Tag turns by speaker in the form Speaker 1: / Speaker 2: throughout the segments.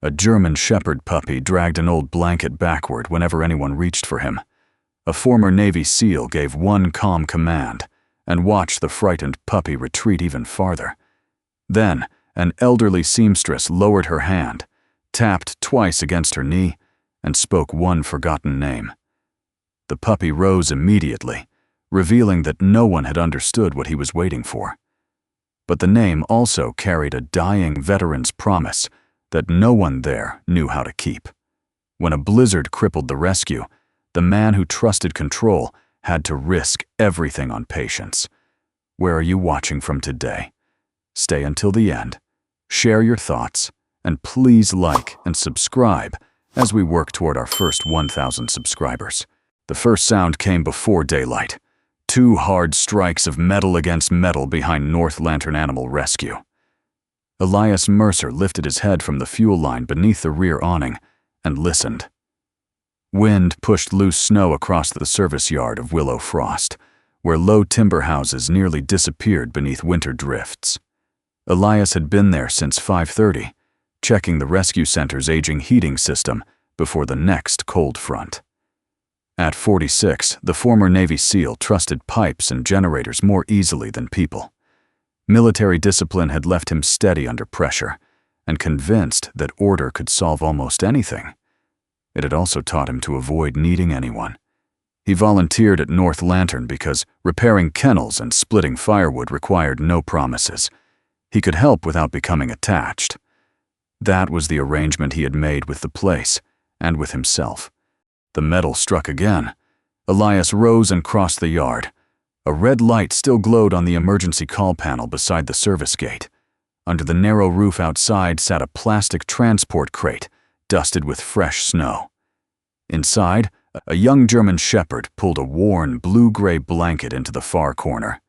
Speaker 1: A German shepherd puppy dragged an old blanket backward whenever anyone reached for him. A former Navy SEAL gave one calm command and watched the frightened puppy retreat even farther. Then, an elderly seamstress lowered her hand, tapped twice against her knee, and spoke one forgotten name. The puppy rose immediately, revealing that no one had understood what he was waiting for. But the name also carried a dying veteran's promise that no one there knew how to keep. When a blizzard crippled the rescue, the man who trusted control had to risk everything on patience. Where are you watching from today? Stay until the end, share your thoughts, and please like and subscribe as we work toward our first 1,000 subscribers. The first sound came before daylight. 2 hard strikes of metal against metal behind North Lantern Animal Rescue. Elias Mercer lifted his head from the fuel line beneath the rear awning and listened. Wind pushed loose snow across the service yard of Willow Frost, where low timber houses nearly disappeared beneath winter drifts. Elias had been there since 5:30, checking the rescue center's aging heating system before the next cold front. At 46, the former Navy SEAL trusted pipes and generators more easily than people. Military discipline had left him steady under pressure and convinced that order could solve almost anything. It had also taught him to avoid needing anyone. He volunteered at North Lantern because repairing kennels and splitting firewood required no promises. He could help without becoming attached. That was the arrangement he had made with the place and with himself. The metal struck again. Elias rose and crossed the yard. A red light still glowed on the emergency call panel beside the service gate. Under the narrow roof outside sat a plastic transport crate, dusted with fresh snow. Inside, a young German shepherd pulled a worn blue-gray blanket into the far corner.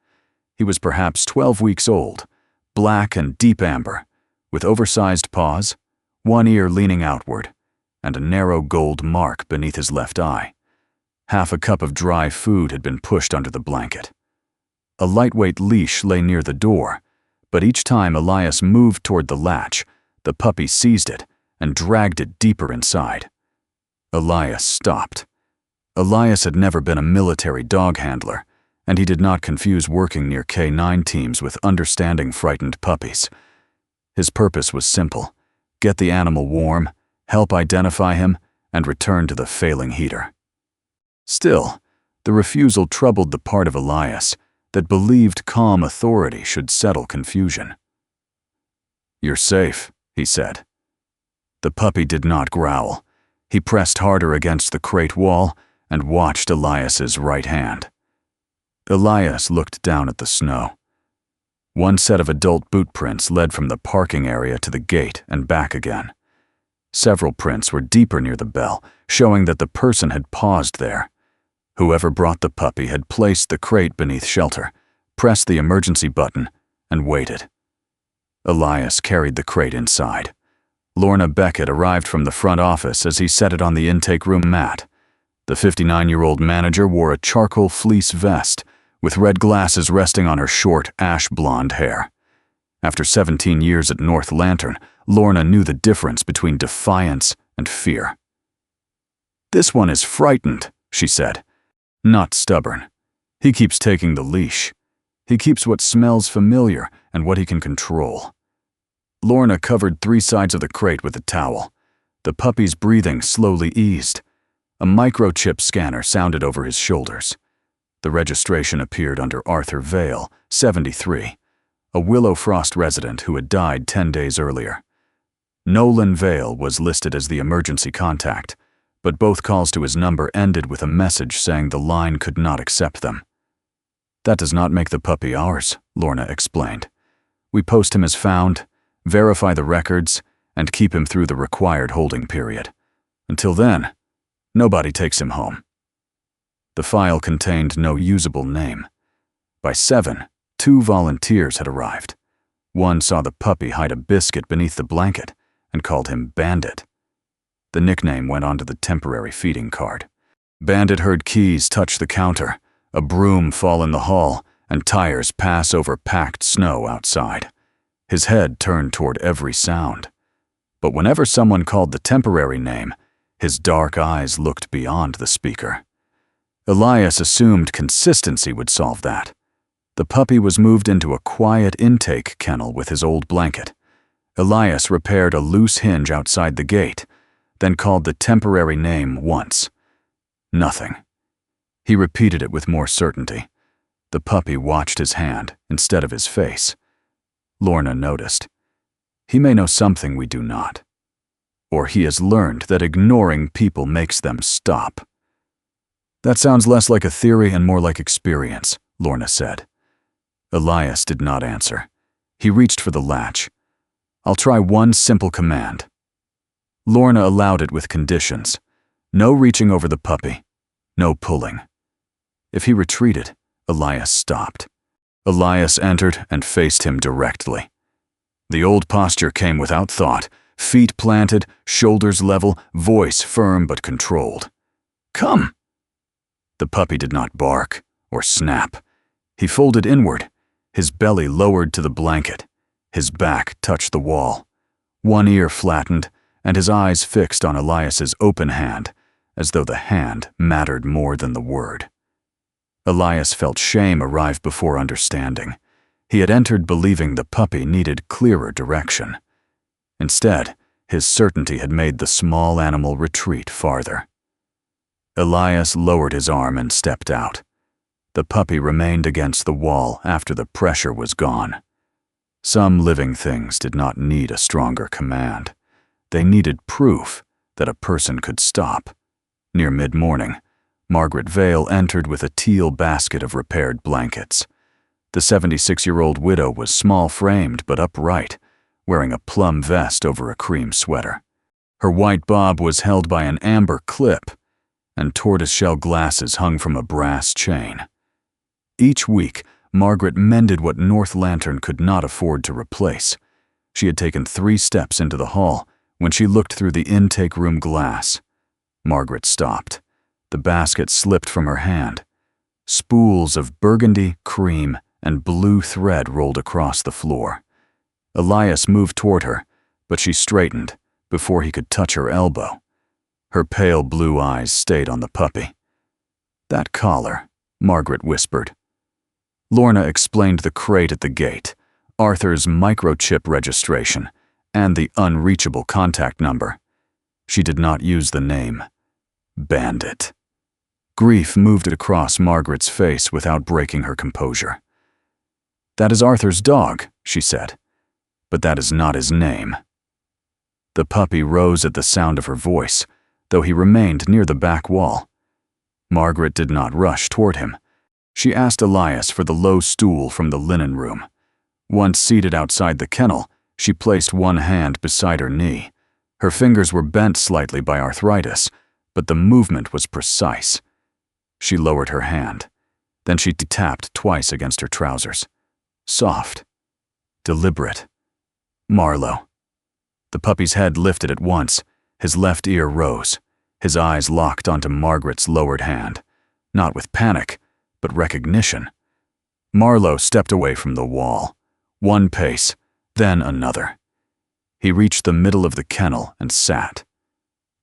Speaker 1: He was perhaps 12 weeks old, black and deep amber, with oversized paws, one ear leaning outward, and a narrow gold mark beneath his left eye. Half a cup of dry food had been pushed under the blanket. A lightweight leash lay near the door, but each time Elias moved toward the latch, the puppy seized it and dragged it deeper inside. Elias stopped. Elias had never been a military dog handler, and he did not confuse working near K9 teams with understanding frightened puppies. His purpose was simple: get the animal warm, help identify him, and return to the failing heater. Still, the refusal troubled the part of Elias that believed calm authority should settle confusion. "You're safe," he said. The puppy did not growl. He pressed harder against the crate wall and watched Elias's right hand. Elias looked down at the snow. One set of adult boot prints led from the parking area to the gate and back again. Several prints were deeper near the bell, showing that the person had paused there. Whoever brought the puppy had placed the crate beneath shelter, pressed the emergency button, and waited. Elias carried the crate inside. Lorna Beckett arrived from the front office as he set it on the intake room mat. The 59-year-old manager wore a charcoal fleece vest, with red glasses resting on her short, ash-blonde hair. After 17 years at North Lantern, Lorna knew the difference between defiance and fear. "This one is frightened," she said. "Not stubborn. He keeps taking the leash. He keeps what smells familiar and what he can control." Lorna covered 3 sides of the crate with a towel. The puppy's breathing slowly eased. A microchip scanner sounded over his shoulders. The registration appeared under Arthur Vale, 73, a Willow Frost resident who had died 10 days earlier. Nolan Vale was listed as the emergency contact, but both calls to his number ended with a message saying the line could not accept them. "That does not make the puppy ours," Lorna explained. "We post him as found, verify the records, and keep him through the required holding period. Until then, nobody takes him home." The file contained no usable name. By 7, 2 volunteers had arrived. One saw the puppy hide a biscuit beneath the blanket and called him Bandit. The nickname went onto the temporary feeding card. Bandit heard keys touch the counter, a broom fall in the hall, and tires pass over packed snow outside. His head turned toward every sound. But whenever someone called the temporary name, his dark eyes looked beyond the speaker. Elias assumed consistency would solve that. The puppy was moved into a quiet intake kennel with his old blanket. Elias repaired a loose hinge outside the gate, then called the temporary name once. Nothing. He repeated it with more certainty. The puppy watched his hand instead of his face. Lorna noticed. He may know something we do not. Or he has learned that ignoring people makes them stop. That sounds less like a theory and more like experience, Lorna said. Elias did not answer. He reached for the latch. I'll try one simple command. Lorna allowed it with conditions. No reaching over the puppy. No pulling. If he retreated, Elias stopped. Elias entered and faced him directly. The old posture came without thought, feet planted, shoulders level, voice firm but controlled. Come! The puppy did not bark or snap. He folded inward, his belly lowered to the blanket. His back touched the wall. One ear flattened, and his eyes fixed on Elias's open hand, as though the hand mattered more than the word. Elias felt shame arrive before understanding. He had entered believing the puppy needed clearer direction. Instead, his certainty had made the small animal retreat farther. Elias lowered his arm and stepped out. The puppy remained against the wall after the pressure was gone. Some living things did not need a stronger command. They needed proof that a person could stop. Near mid-morning, Margaret Vale entered with a teal basket of repaired blankets. The 76-year-old widow was small-framed but upright, wearing a plum vest over a cream sweater. Her white bob was held by an amber clip, and tortoiseshell glasses hung from a brass chain. Each week, Margaret mended what North Lantern could not afford to replace. She had taken 3 steps into the hall when she looked through the intake room glass. Margaret stopped. The basket slipped from her hand. Spools of burgundy, cream, and blue thread rolled across the floor. Elias moved toward her, but she straightened before he could touch her elbow. Her pale blue eyes stayed on the puppy. That collar, Margaret whispered. Lorna explained the crate at the gate, Arthur's microchip registration, and the unreachable contact number. She did not use the name. Bandit. Grief moved across Margaret's face without breaking her composure. That is Arthur's dog, she said, but that is not his name. The puppy rose at the sound of her voice, though he remained near the back wall. Margaret did not rush toward him. She asked Elias for the low stool from the linen room. Once seated outside the kennel, she placed one hand beside her knee. Her fingers were bent slightly by arthritis, but the movement was precise. She lowered her hand. Then she tapped twice against her trousers. Soft. Deliberate. Marlowe. The puppy's head lifted at once. His left ear rose. His eyes locked onto Margaret's lowered hand. Not with panic, but recognition. Marlowe stepped away from the wall. One pace, then another. He reached the middle of the kennel and sat.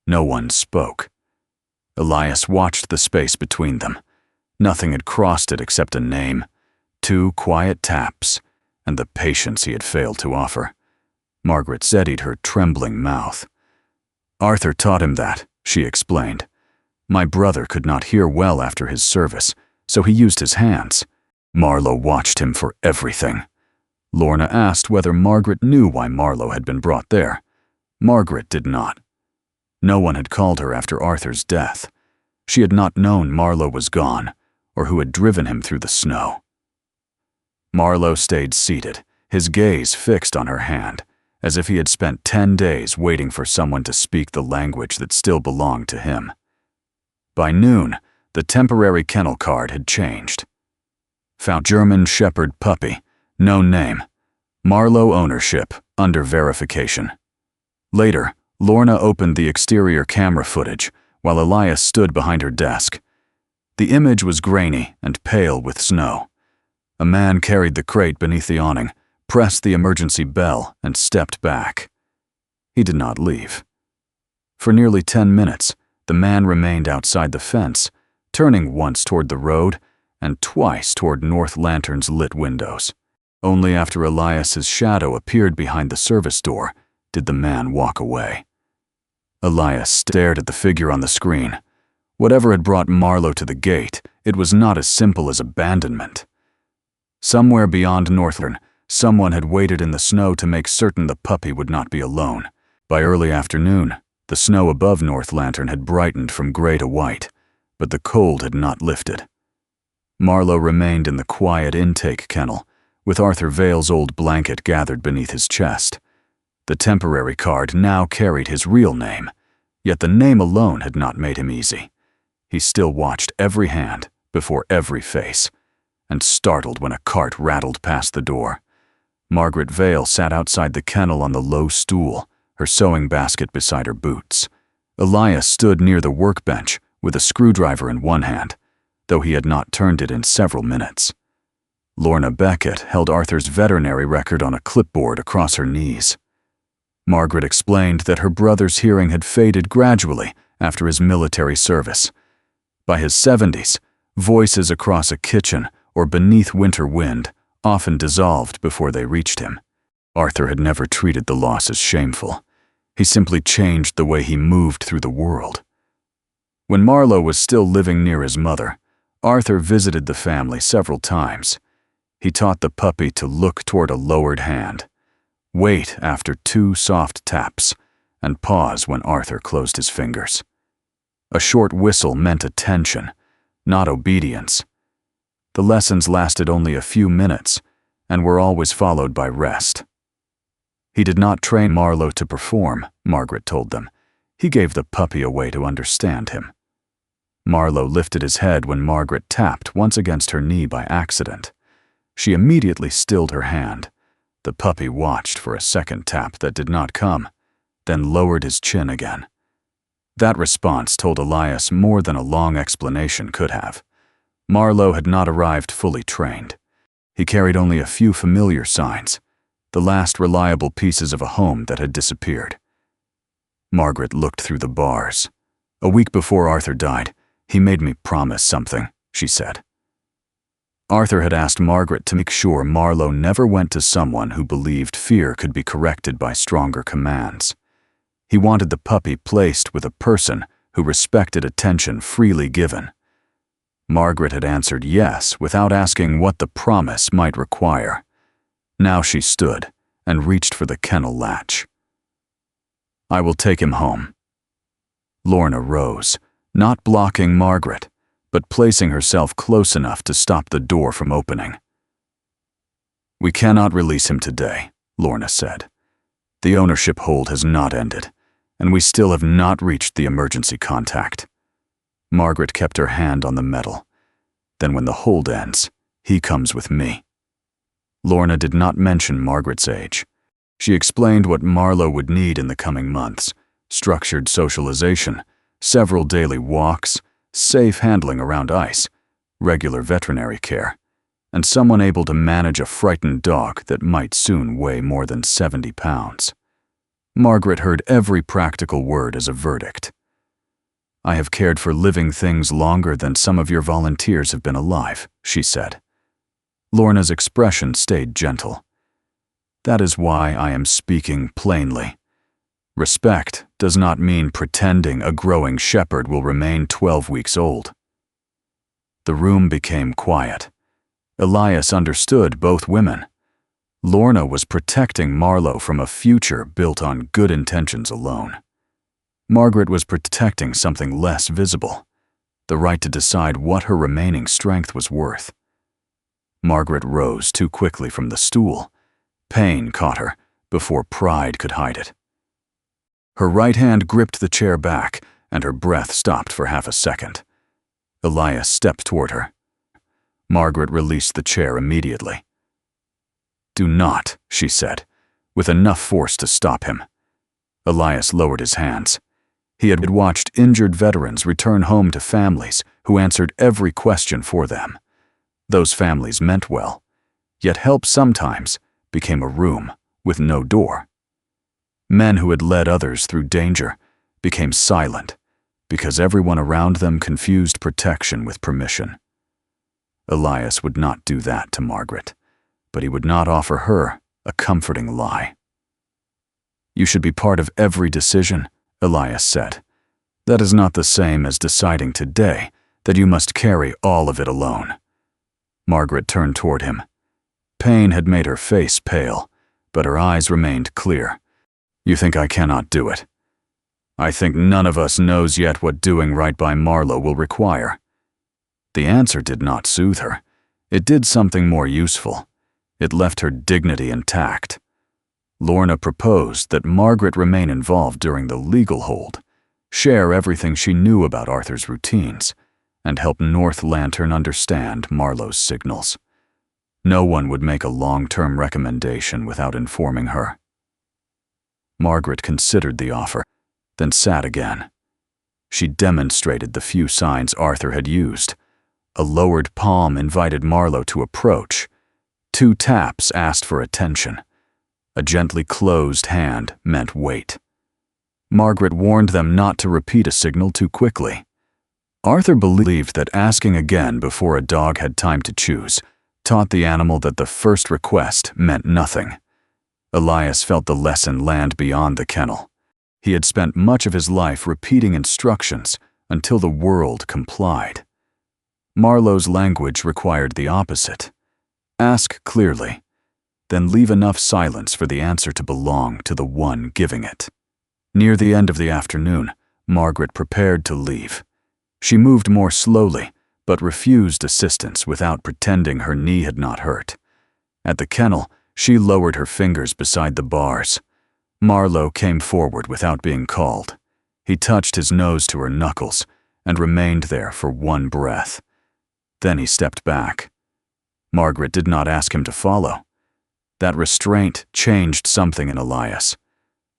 Speaker 1: No one spoke. Elias watched the space between them. Nothing had crossed it except a name, 2 quiet taps, and the patience he had failed to offer. Margaret steadied her trembling mouth. Arthur taught him that, she explained. My brother could not hear well after his service, so he used his hands. Marlowe watched him for everything. Lorna asked whether Margaret knew why Marlowe had been brought there. Margaret did not. No one had called her after Arthur's death. She had not known Marlowe was gone, or who had driven him through the snow. Marlowe stayed seated, his gaze fixed on her hand, as if he had spent 10 days waiting for someone to speak the language that still belonged to him. By noon, the temporary kennel card had changed. Found German Shepherd puppy, no name. Marlowe ownership, under verification. Later, Lorna opened the exterior camera footage, while Elias stood behind her desk. The image was grainy and pale with snow. A man carried the crate beneath the awning, pressed the emergency bell, and stepped back. He did not leave. For nearly 10 minutes, the man remained outside the fence, turning once toward the road and twice toward North Lantern's lit windows. Only after Elias's shadow appeared behind the service door did the man walk away. Elias stared at the figure on the screen. Whatever had brought Marlowe to the gate, it was not as simple as abandonment. Somewhere beyond North Lantern, someone had waited in the snow to make certain the puppy would not be alone. By early afternoon, the snow above North Lantern had brightened from gray to white, but the cold had not lifted. Marlowe remained in the quiet intake kennel, with Arthur Vale's old blanket gathered beneath his chest. The temporary card now carried his real name, yet the name alone had not made him easy. He still watched every hand before every face, and startled when a cart rattled past the door. Margaret Vale sat outside the kennel on the low stool, her sewing basket beside her boots. Elias stood near the workbench with a screwdriver in one hand, though he had not turned it in several minutes. Lorna Beckett held Arthur's veterinary record on a clipboard across her knees. Margaret explained that her brother's hearing had faded gradually after his military service. By his 70s, voices across a kitchen or beneath winter wind often dissolved before they reached him. Arthur had never treated the loss as shameful. He simply changed the way he moved through the world. When Marlowe was still living near his mother, Arthur visited the family several times. He taught the puppy to look toward a lowered hand, wait after 2 soft taps, and pause when Arthur closed his fingers. A short whistle meant attention, not obedience. The lessons lasted only a few minutes and were always followed by rest. He did not train Marlowe to perform, Margaret told them. He gave the puppy a way to understand him. Marlowe lifted his head when Margaret tapped once against her knee by accident. She immediately stilled her hand. The puppy watched for a second tap that did not come, then lowered his chin again. That response told Elias more than a long explanation could have. Marlowe had not arrived fully trained. He carried only a few familiar signs, the last reliable pieces of a home that had disappeared. Margaret looked through the bars. A week before Arthur died, he made me promise something, she said. Arthur had asked Margaret to make sure Marlowe never went to someone who believed fear could be corrected by stronger commands. He wanted the puppy placed with a person who respected attention freely given. Margaret had answered yes without asking what the promise might require. Now she stood and reached for the kennel latch. "I will take him home." Lorna rose, not blocking Margaret, but placing herself close enough to stop the door from opening. "We cannot release him today," Lorna said. "The ownership hold has not ended, and we still have not reached the emergency contact." Margaret kept her hand on the metal. "Then when the hold ends, he comes with me." Lorna did not mention Margaret's age. She explained what Marlowe would need in the coming months: structured socialization, several daily walks, safe handling around ice, regular veterinary care, and someone able to manage a frightened dog that might soon weigh more than 70 pounds. Margaret heard every practical word as a verdict. "I have cared for living things longer than some of your volunteers have been alive," she said. Lorna's expression stayed gentle. "That is why I am speaking plainly. Respect does not mean pretending a growing shepherd will remain 12 weeks old." The room became quiet. Elias understood both women. Lorna was protecting Marlowe from a future built on good intentions alone. Margaret was protecting something less visible, the right to decide what her remaining strength was worth. Margaret rose too quickly from the stool. Pain caught her before pride could hide it. Her right hand gripped the chair back, and her breath stopped for half a second. Elias stepped toward her. Margaret released the chair immediately. "Do not," she said, with enough force to stop him. Elias lowered his hands. He had watched injured veterans return home to families who answered every question for them. Those families meant well, yet help sometimes became a room with no door. Men who had led others through danger became silent because everyone around them confused protection with permission. Elias would not do that to Margaret, but he would not offer her a comforting lie. "You should be part of every decision," Elias said. "That is not the same as deciding today that you must carry all of it alone." Margaret turned toward him. Pain had made her face pale, but her eyes remained clear. "You think I cannot do it? I think none of us knows yet what doing right by Marlowe will require." The answer did not soothe her. It did something more useful. It left her dignity intact. Lorna proposed that Margaret remain involved during the legal hold, share everything she knew about Arthur's routines, and help North Lantern understand Marlowe's signals. No one would make a long-term recommendation without informing her. Margaret considered the offer, then sat again. She demonstrated the few signs Arthur had used. A lowered palm invited Marlowe to approach. 2 taps asked for attention. A gently closed hand meant wait. Margaret warned them not to repeat a signal too quickly. Arthur believed that asking again before a dog had time to choose taught the animal that the first request meant nothing. Elias felt the lesson land beyond the kennel. He had spent much of his life repeating instructions until the world complied. Marlowe's language required the opposite. Ask clearly, then leave enough silence for the answer to belong to the one giving it. Near the end of the afternoon, Margaret prepared to leave. She moved more slowly, but refused assistance without pretending her knee had not hurt. At the kennel, she lowered her fingers beside the bars. Marlowe came forward without being called. He touched his nose to her knuckles and remained there for one breath. Then he stepped back. Margaret did not ask him to follow. That restraint changed something in Elias.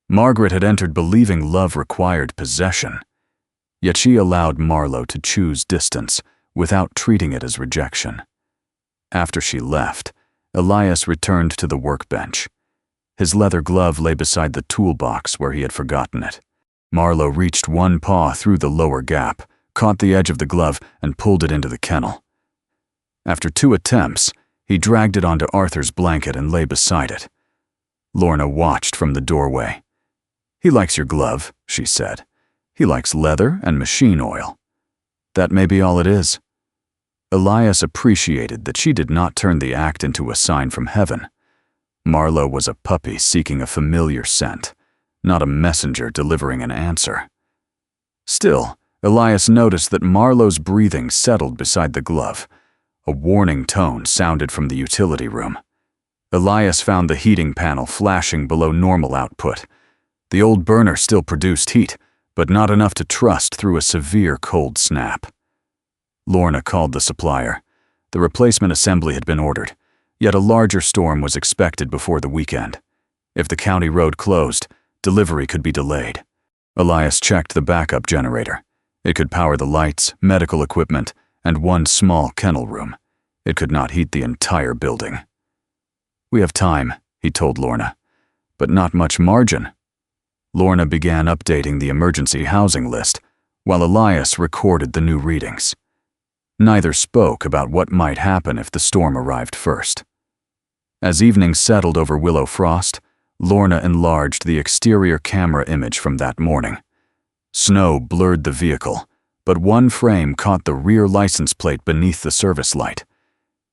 Speaker 1: Margaret had entered believing love required possession. Yet she allowed Marlowe to choose distance without treating it as rejection. After she left, Elias returned to the workbench. His leather glove lay beside the toolbox where he had forgotten it. Marlowe reached one paw through the lower gap, caught the edge of the glove, and pulled it into the kennel. After 2 attempts, he dragged it onto Arthur's blanket and lay beside it. Lorna watched from the doorway. "He likes your glove," she said. "He likes leather and machine oil. That may be all it is." Elias appreciated that she did not turn the act into a sign from heaven. Marlowe was a puppy seeking a familiar scent, not a messenger delivering an answer. Still, Elias noticed that Marlowe's breathing settled beside the glove. A warning tone sounded from the utility room. Elias found the heating panel flashing below normal output. The old burner still produced heat, but not enough to trust through a severe cold snap. Lorna called the supplier. The replacement assembly had been ordered, yet a larger storm was expected before the weekend. If the county road closed, delivery could be delayed. Elias checked the backup generator. It could power the lights, medical equipment, and one small kennel room. It could not heat the entire building. "We have time," he told Lorna, "but not much margin." Lorna began updating the emergency housing list, while Elias recorded the new readings. Neither spoke about what might happen if the storm arrived first. As evening settled over Willow Frost, Lorna enlarged the exterior camera image from that morning. Snow blurred the vehicle, but one frame caught the rear license plate beneath the service light.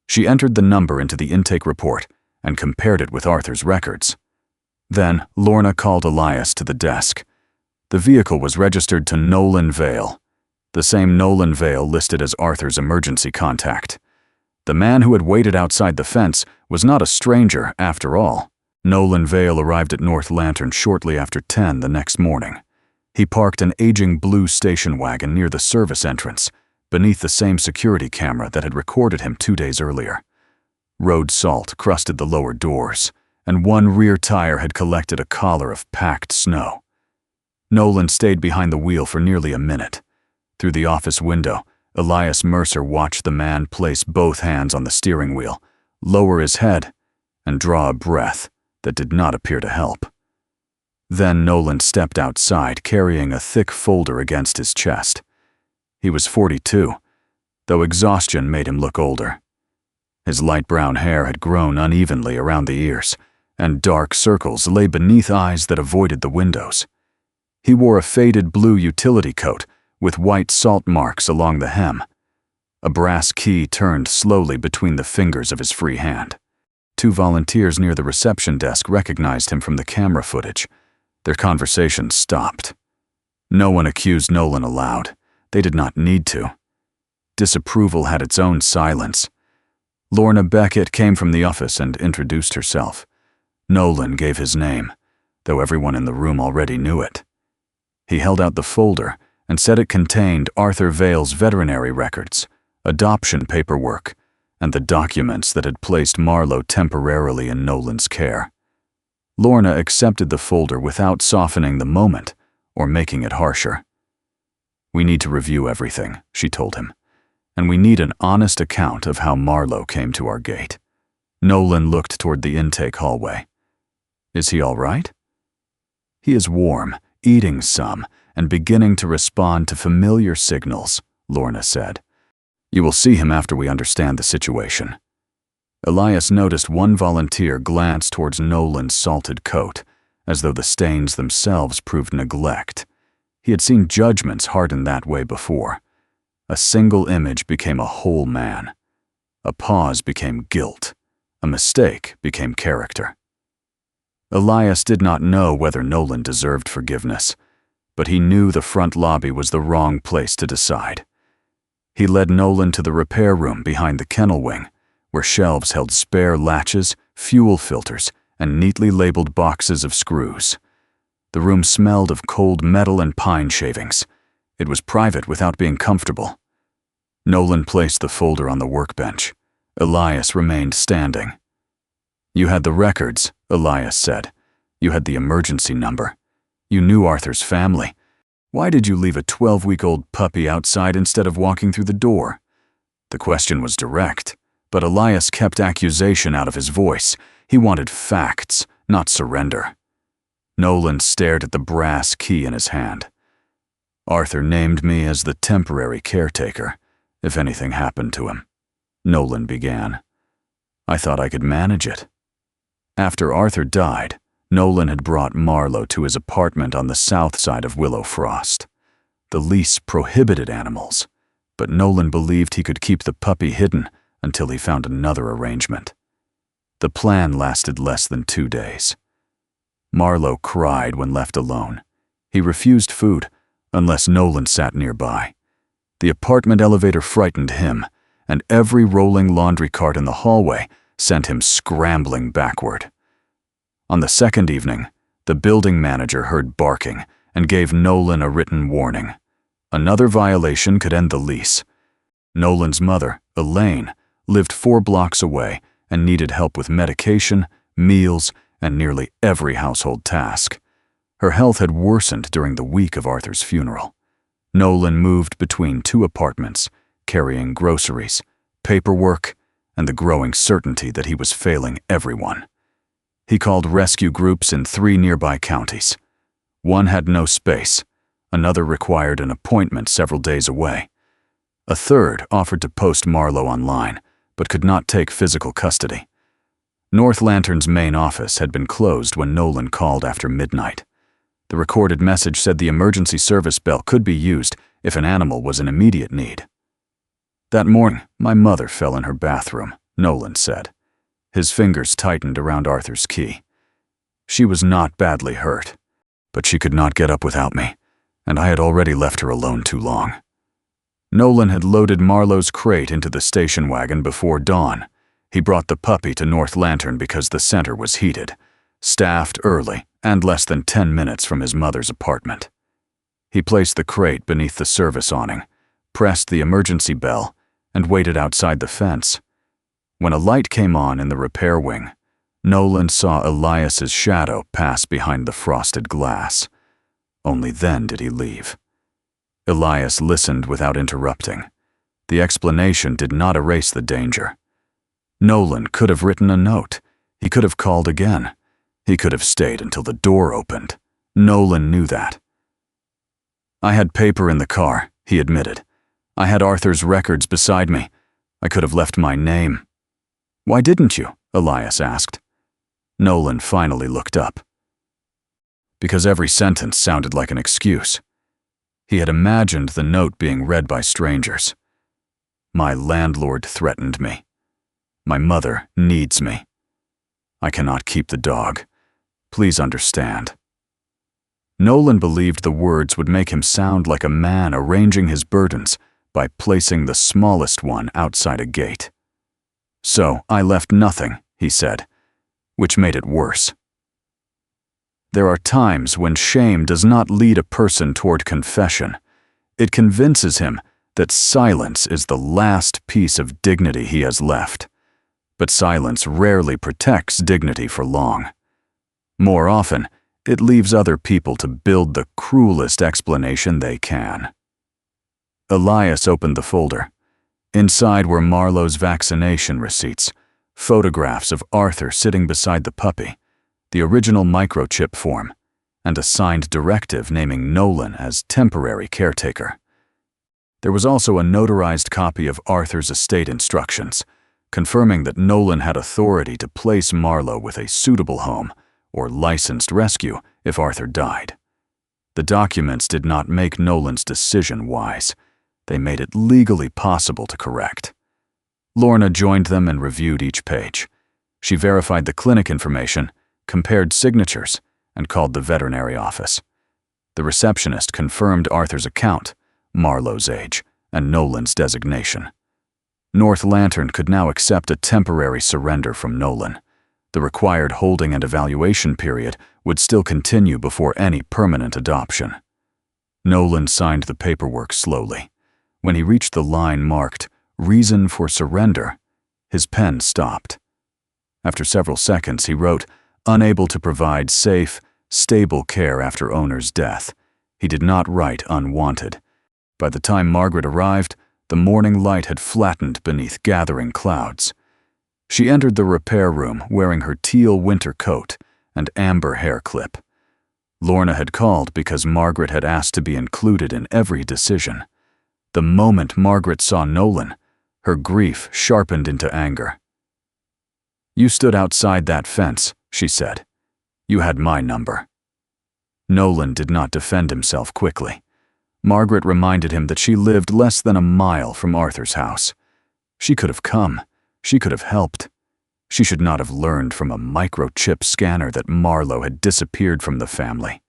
Speaker 1: She entered the number into the intake report and compared it with Arthur's records. Then Lorna called Elias to the desk. The vehicle was registered to Nolan Vale, the same Nolan Vale listed as Arthur's emergency contact. The man who had waited outside the fence was not a stranger after all. Nolan Vale arrived at North Lantern shortly after 10 the next morning. He parked an aging blue station wagon near the service entrance, beneath the same security camera that had recorded him 2 days earlier. Road salt crusted the lower doors, and one rear tire had collected a collar of packed snow. Nolan stayed behind the wheel for nearly a minute. Through the office window, Elias Mercer watched the man place both hands on the steering wheel, lower his head, and draw a breath that did not appear to help. Then Nolan stepped outside, carrying a thick folder against his chest. He was 42, though exhaustion made him look older. His light brown hair had grown unevenly around the ears, and dark circles lay beneath eyes that avoided the windows. He wore a faded blue utility coat with white salt marks along the hem. A brass key turned slowly between the fingers of his free hand. 2 volunteers near the reception desk recognized him from the camera footage. Their conversation stopped. No one accused Nolan aloud. They did not need to. Disapproval had its own silence. Lorna Beckett came from the office and introduced herself. Nolan gave his name, though everyone in the room already knew it. He held out the folder and said it contained Arthur Vale's veterinary records, adoption paperwork, and the documents that had placed Marlowe temporarily in Nolan's care. Lorna accepted the folder without softening the moment or making it harsher. "We need to review everything," she told him, "and we need an honest account of how Marlowe came to our gate." Nolan looked toward the intake hallway. "Is he all right?" "He is warm, eating some, and beginning to respond to familiar signals," Lorna said. "You will see him after we understand the situation." Elias noticed one volunteer glance towards Nolan's salted coat, as though the stains themselves proved neglect. He had seen judgments harden that way before. A single image became a whole man. A pause became guilt. A mistake became character. Elias did not know whether Nolan deserved forgiveness, but he knew the front lobby was the wrong place to decide. He led Nolan to the repair room behind the kennel wing, where shelves held spare latches, fuel filters, and neatly labeled boxes of screws. The room smelled of cold metal and pine shavings. It was private without being comfortable. Nolan placed the folder on the workbench. Elias remained standing. "You had the records," Elias said. "You had the emergency number. You knew Arthur's family. Why did you leave a 12-week-old puppy outside instead of walking through the door?" The question was direct, but Elias kept accusation out of his voice. He wanted facts, not surrender. Nolan stared at the brass key in his hand. "Arthur named me as the temporary caretaker, if anything happened to him," Nolan began. "I thought I could manage it." After Arthur died, Nolan had brought Marlowe to his apartment on the south side of Willow Frost. The lease prohibited animals, but Nolan believed he could keep the puppy hidden until he found another arrangement. The plan lasted less than 2 days. Marlowe cried when left alone. He refused food unless Nolan sat nearby. The apartment elevator frightened him, and every rolling laundry cart in the hallway sent him scrambling backward. On the second evening, the building manager heard barking and gave Nolan a written warning. Another violation could end the lease. Nolan's mother, Elaine, lived 4 blocks away and needed help with medication, meals, and nearly every household task. Her health had worsened during the week of Arthur's funeral. Nolan moved between 2 apartments, carrying groceries, paperwork, and the growing certainty that he was failing everyone. He called rescue groups in 3 nearby counties. One had no space. Another required an appointment several days away. A third offered to post Marlowe online, but could not take physical custody. North Lantern's main office had been closed when Nolan called after midnight. The recorded message said the emergency service bell could be used if an animal was in immediate need. "That morning, my mother fell in her bathroom," Nolan said. His fingers tightened around Arthur's key. "She was not badly hurt, but she could not get up without me, and I had already left her alone too long." Nolan had loaded Marlowe's crate into the station wagon before dawn. He brought the puppy to North Lantern because the center was heated, staffed early, and less than 10 minutes from his mother's apartment. He placed the crate beneath the service awning, pressed the emergency bell, and waited outside the fence. When a light came on in the repair wing, Nolan saw Elias's shadow pass behind the frosted glass. Only then did he leave. Elias listened without interrupting. The explanation did not erase the danger. Nolan could have written a note. He could have called again. He could have stayed until the door opened. Nolan knew that. I had paper in the car, he admitted. I had Arthur's records beside me. I could have left my name. Why didn't you? Elias asked. Nolan finally looked up. Because every sentence sounded like an excuse. He had imagined the note being read by strangers. My landlord threatened me. My mother needs me. I cannot keep the dog. Please understand. Nolan believed the words would make him sound like a man arranging his burdens by placing the smallest one outside a gate. So I left nothing, he said, which made it worse. There are times when shame does not lead a person toward confession. It convinces him that silence is the last piece of dignity he has left. But silence rarely protects dignity for long. More often, it leaves other people to build the cruelest explanation they can. Elias opened the folder. Inside were Marlowe's vaccination receipts, photographs of Arthur sitting beside the puppy, the original microchip form, and a signed directive naming Nolan as temporary caretaker. There was also a notarized copy of Arthur's estate instructions, confirming that Nolan had authority to place Marlowe with a suitable home or licensed rescue if Arthur died. The documents did not make Nolan's decision wise. They made it legally possible to correct. Lorna joined them and reviewed each page. She verified the clinic information, compared signatures, and called the veterinary office. The receptionist confirmed Arthur's account, Marlowe's age, and Nolan's designation. North Lantern could now accept a temporary surrender from Nolan. The required holding and evaluation period would still continue before any permanent adoption. Nolan signed the paperwork slowly. When he reached the line marked "Reason for Surrender," his pen stopped. After several seconds, he wrote, "Unable to provide safe, stable care after owner's death." He did not write "unwanted." By the time Margaret arrived, the morning light had flattened beneath gathering clouds. She entered the repair room wearing her teal winter coat and amber hair clip. Lorna had called because Margaret had asked to be included in every decision. The moment Margaret saw Nolan, her grief sharpened into anger. "You stood outside that fence," she said. "You had my number." Nolan did not defend himself quickly. Margaret reminded him that she lived less than a mile from Arthur's house. She could have come. She could have helped. She should not have learned from a microchip scanner that Marlowe had disappeared from the family.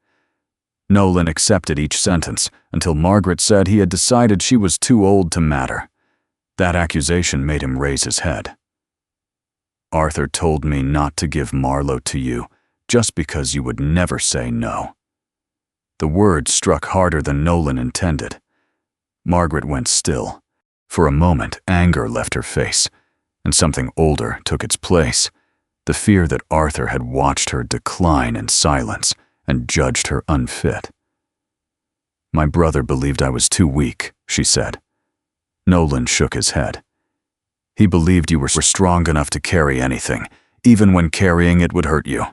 Speaker 1: Nolan accepted each sentence until Margaret said he had decided she was too old to matter. That accusation made him raise his head. "Arthur told me not to give Marlowe to you just because you would never say no." The words struck harder than Nolan intended. Margaret went still. For a moment, anger left her face, and something older took its place, the fear that Arthur had watched her decline in silence and judged her unfit. "My brother believed I was too weak," she said. Nolan shook his head. "He believed you were strong enough to carry anything, even when carrying it would hurt you."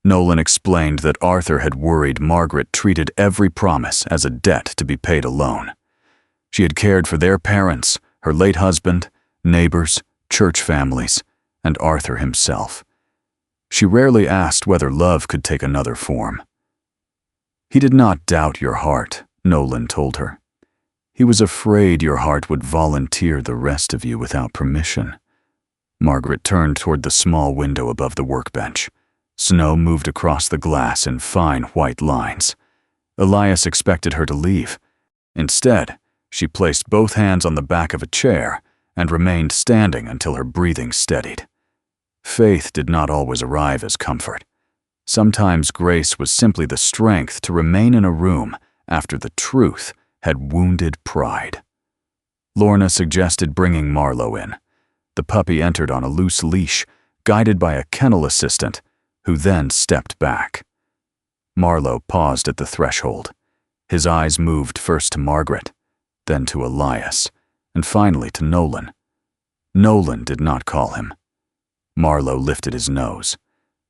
Speaker 1: Nolan explained that Arthur had worried Margaret treated every promise as a debt to be paid alone. She had cared for their parents, her late husband, neighbors, church families, and Arthur himself. She rarely asked whether love could take another form. "He did not doubt your heart," Nolan told her. "He was afraid your heart would volunteer the rest of you without permission." Margaret turned toward the small window above the workbench. Snow moved across the glass in fine white lines. Elias expected her to leave. Instead, she placed both hands on the back of a chair and remained standing until her breathing steadied. Faith did not always arrive as comfort. Sometimes grace was simply the strength to remain in a room after the truth had wounded pride. Lorna suggested bringing Marlowe in. The puppy entered on a loose leash, guided by a kennel assistant, who then stepped back. Marlowe paused at the threshold. His eyes moved first to Margaret, then to Elias, and finally to Nolan. Nolan did not call him. Marlowe lifted his nose.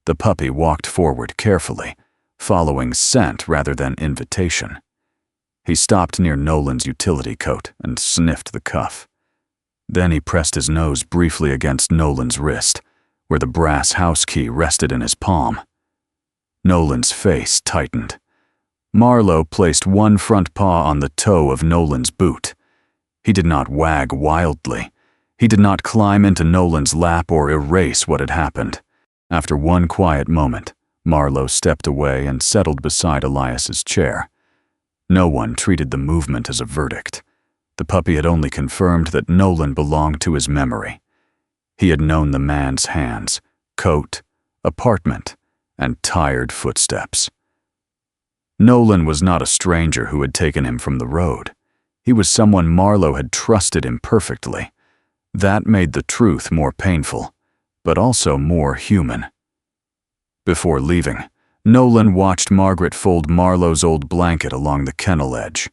Speaker 1: The puppy walked forward carefully, following scent rather than invitation. He stopped near Nolan's utility coat and sniffed the cuff. Then he pressed his nose briefly against Nolan's wrist, where the brass house key rested in his palm. Nolan's face tightened. Marlowe placed one front paw on the toe of Nolan's boot. He did not wag wildly. He did not climb into Nolan's lap or erase what had happened. After one quiet moment, Marlowe stepped away and settled beside Elias's chair. No one treated the movement as a verdict. The puppy had only confirmed that Nolan belonged to his memory. He had known the man's hands, coat, apartment, and tired footsteps. Nolan was not a stranger who had taken him from the road. He was someone Marlowe had trusted imperfectly. That made the truth more painful, but also more human. Before leaving, Nolan watched Margaret fold Marlowe's old blanket along the kennel edge.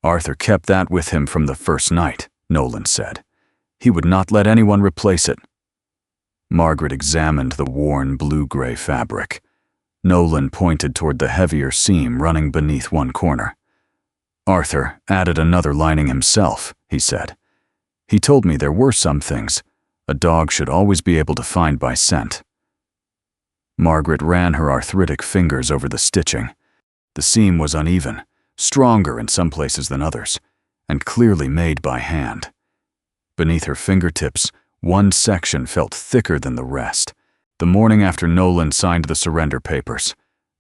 Speaker 1: "Arthur kept that with him from the first night," Nolan said. "He would not let anyone replace it." Margaret examined the worn blue-gray fabric. Nolan pointed toward the heavier seam running beneath one corner. "Arthur added another lining himself," he said. "He told me there were some things a dog should always be able to find by scent." Margaret ran her arthritic fingers over the stitching. The seam was uneven, stronger in some places than others, and clearly made by hand. Beneath her fingertips, one section felt thicker than the rest. The morning after Nolan signed the surrender papers,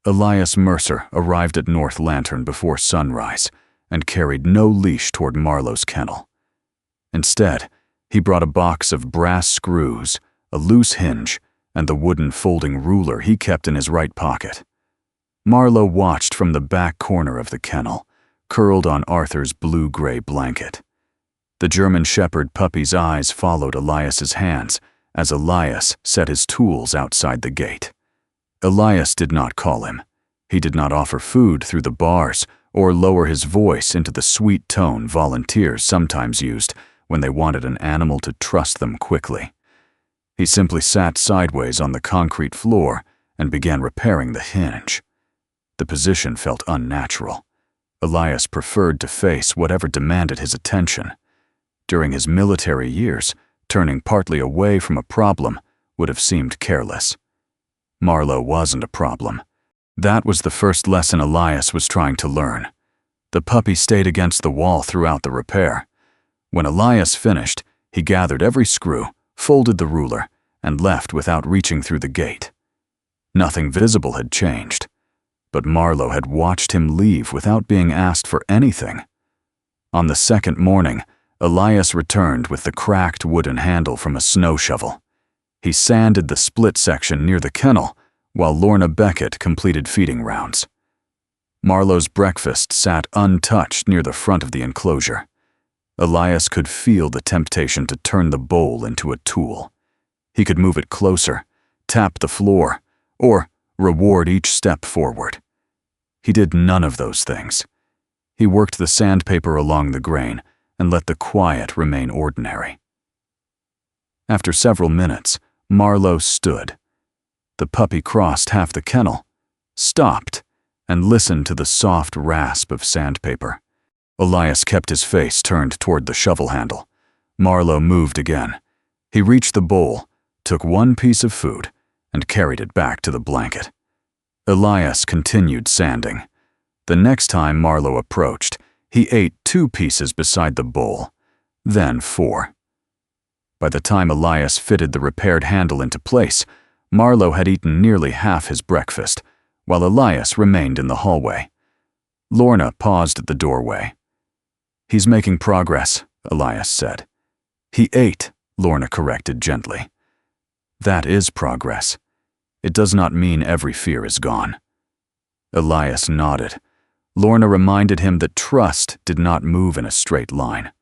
Speaker 1: Elias Mercer arrived at North Lantern before sunrise and carried no leash toward Marlowe's kennel. Instead, he brought a box of brass screws, a loose hinge, and the wooden folding ruler he kept in his right pocket. Marlowe watched from the back corner of the kennel, curled on Arthur's blue-gray blanket. The German Shepherd puppy's eyes followed Elias's hands as Elias set his tools outside the gate. Elias did not call him. He did not offer food through the bars or lower his voice into the sweet tone volunteers sometimes used when they wanted an animal to trust them quickly. He simply sat sideways on the concrete floor and began repairing the hinge. The position felt unnatural. Elias preferred to face whatever demanded his attention. During his military years, turning partly away from a problem would have seemed careless. Marlowe wasn't a problem. That was the first lesson Elias was trying to learn. The puppy stayed against the wall throughout the repair. When Elias finished, he gathered every screw, folded the ruler, and left without reaching through the gate. Nothing visible had changed, but Marlowe had watched him leave without being asked for anything. On the second morning, Elias returned with the cracked wooden handle from a snow shovel. He sanded the split section near the kennel, while Lorna Beckett completed feeding rounds. Marlowe's breakfast sat untouched near the front of the enclosure. Elias could feel the temptation to turn the bowl into a tool. He could move it closer, tap the floor, or reward each step forward. He did none of those things. He worked the sandpaper along the grain and let the quiet remain ordinary. After several minutes, Marlowe stood. The puppy crossed half the kennel, stopped, and listened to the soft rasp of sandpaper. Elias kept his face turned toward the shovel handle. Marlowe moved again. He reached the bowl, took one piece of food, and carried it back to the blanket. Elias continued sanding. The next time Marlowe approached, he ate 2 pieces beside the bowl, then 4. By the time Elias fitted the repaired handle into place, Marlowe had eaten nearly half his breakfast, while Elias remained in the hallway. Lorna paused at the doorway. "He's making progress," Elias said. "He ate," Lorna corrected gently. "That is progress. It does not mean every fear is gone." Elias nodded. Lorna reminded him that trust did not move in a straight line.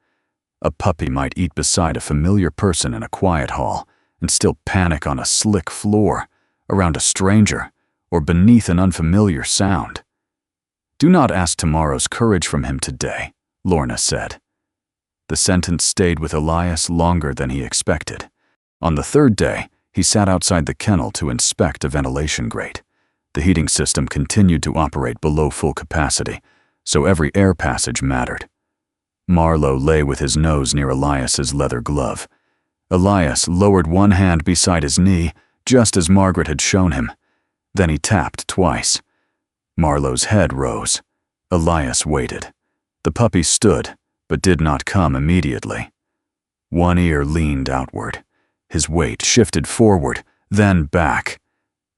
Speaker 1: A puppy might eat beside a familiar person in a quiet hall and still panic on a slick floor, around a stranger, or beneath an unfamiliar sound. "Do not ask tomorrow's courage from him today," Lorna said. The sentence stayed with Elias longer than he expected. On the third day, he sat outside the kennel to inspect a ventilation grate. The heating system continued to operate below full capacity, so every air passage mattered. Marlowe lay with his nose near Elias's leather glove. Elias lowered one hand beside his knee, just as Margaret had shown him. Then he tapped twice. Marlowe's head rose. Elias waited. The puppy stood, but did not come immediately. One ear leaned outward. His weight shifted forward, then back.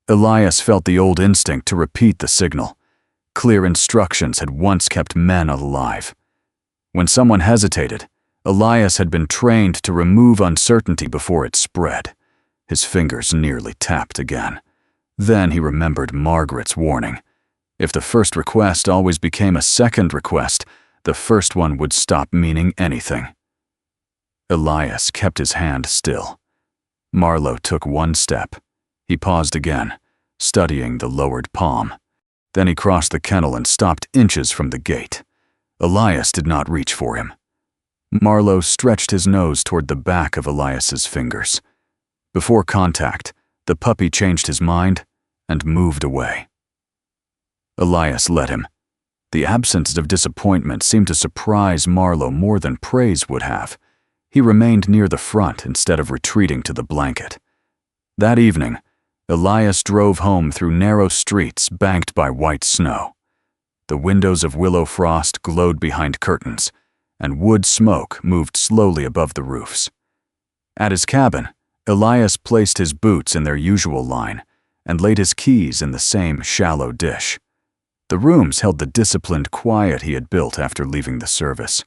Speaker 1: Elias felt the old instinct to repeat the signal. Clear instructions had once kept men alive. When someone hesitated, Elias had been trained to remove uncertainty before it spread. His fingers nearly tapped again. Then he remembered Margaret's warning. If the first request always became a second request, the first one would stop meaning anything. Elias kept his hand still. Marlowe took one step. He paused again, studying the lowered palm. Then he crossed the kennel and stopped inches from the gate. Elias did not reach for him. Marlowe stretched his nose toward the back of Elias's fingers. Before contact, the puppy changed his mind and moved away. Elias let him. The absence of disappointment seemed to surprise Marlowe more than praise would have. He remained near the front instead of retreating to the blanket. That evening, Elias drove home through narrow streets banked by white snow. The windows of Willow Frost glowed behind curtains, and wood smoke moved slowly above the roofs. At his cabin, Elias placed his boots in their usual line and laid his keys in the same shallow dish. The rooms held the disciplined quiet he had built after leaving the service.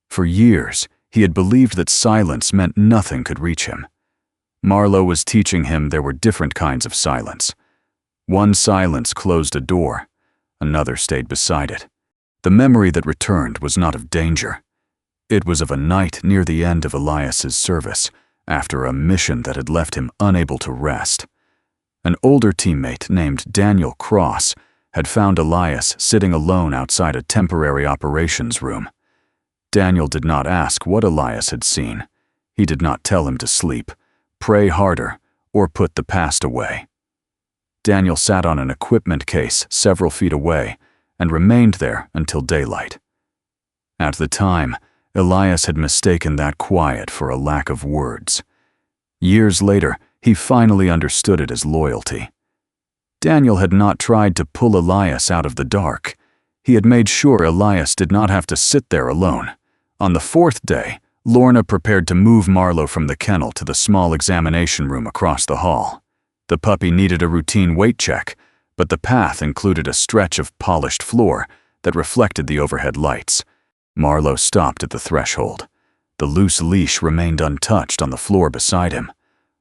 Speaker 1: For years, he had believed that silence meant nothing could reach him. Marlowe was teaching him there were different kinds of silence. One silence closed a door, another stayed beside it. The memory that returned was not of danger. It was of a night near the end of Elias's service, after a mission that had left him unable to rest. An older teammate named Daniel Cross had found Elias sitting alone outside a temporary operations room. Daniel did not ask what Elias had seen. He did not tell him to sleep, pray harder, or put the past away. Daniel sat on an equipment case several feet away and remained there until daylight. At the time, Elias had mistaken that quiet for a lack of words. Years later, he finally understood it as loyalty. Daniel had not tried to pull Elias out of the dark. He had made sure Elias did not have to sit there alone. On the fourth day, Lorna prepared to move Marlowe from the kennel to the small examination room across the hall. The puppy needed a routine weight check, but the path included a stretch of polished floor that reflected the overhead lights. Marlowe stopped at the threshold. The loose leash remained untouched on the floor beside him.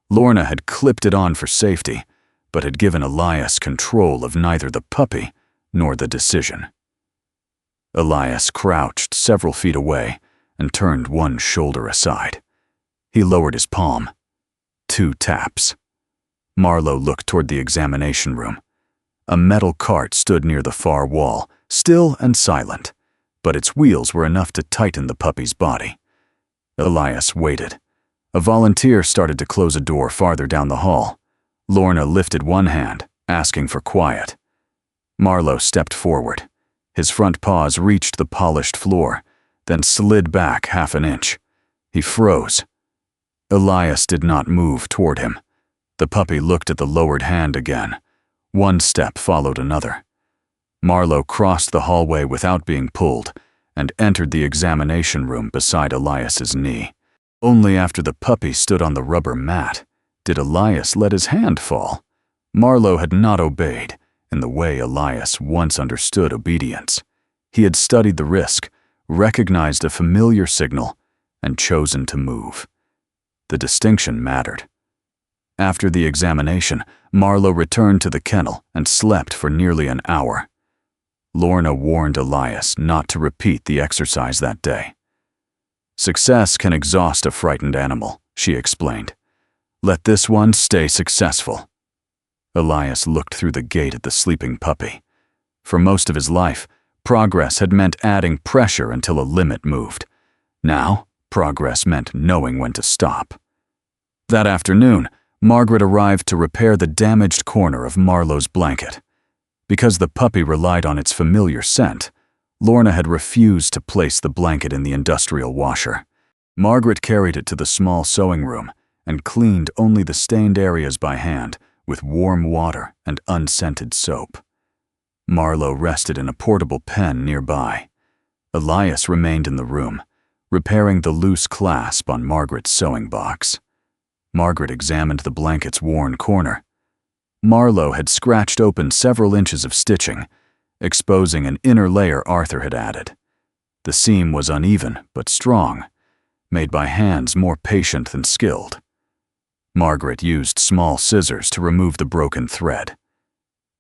Speaker 1: Lorna had clipped it on for safety, but had given Elias control of neither the puppy nor the decision. Elias crouched several feet away and turned one shoulder aside. He lowered his palm. 2 taps. Marlowe looked toward the examination room. A metal cart stood near the far wall, still and silent, but its wheels were enough to tighten the puppy's body. Elias waited. A volunteer started to close a door farther down the hall. Lorna lifted one hand, asking for quiet. Marlowe stepped forward. His front paws reached the polished floor, then slid back half an inch. He froze. Elias did not move toward him. The puppy looked at the lowered hand again. One step followed another. Marlowe crossed the hallway without being pulled and entered the examination room beside Elias's knee. Only after the puppy stood on the rubber mat did Elias let his hand fall. Marlowe had not obeyed in the way Elias once understood obedience. He had studied the risk, recognized a familiar signal, and chosen to move. The distinction mattered. After the examination, Marlowe returned to the kennel and slept for nearly an hour. Lorna warned Elias not to repeat the exercise that day. "Success can exhaust a frightened animal," she explained. "Let this one stay successful." Elias looked through the gate at the sleeping puppy. For most of his life, progress had meant adding pressure until a limit moved. Now, progress meant knowing when to stop. That afternoon, Margaret arrived to repair the damaged corner of Marlowe's blanket. Because the puppy relied on its familiar scent, Lorna had refused to place the blanket in the industrial washer. Margaret carried it to the small sewing room and cleaned only the stained areas by hand with warm water and unscented soap. Marlowe rested in a portable pen nearby. Elias remained in the room, repairing the loose clasp on Margaret's sewing box. Margaret examined the blanket's worn corner. Marlowe had scratched open several inches of stitching, exposing an inner layer Arthur had added. The seam was uneven but strong, made by hands more patient than skilled. Margaret used small scissors to remove the broken thread.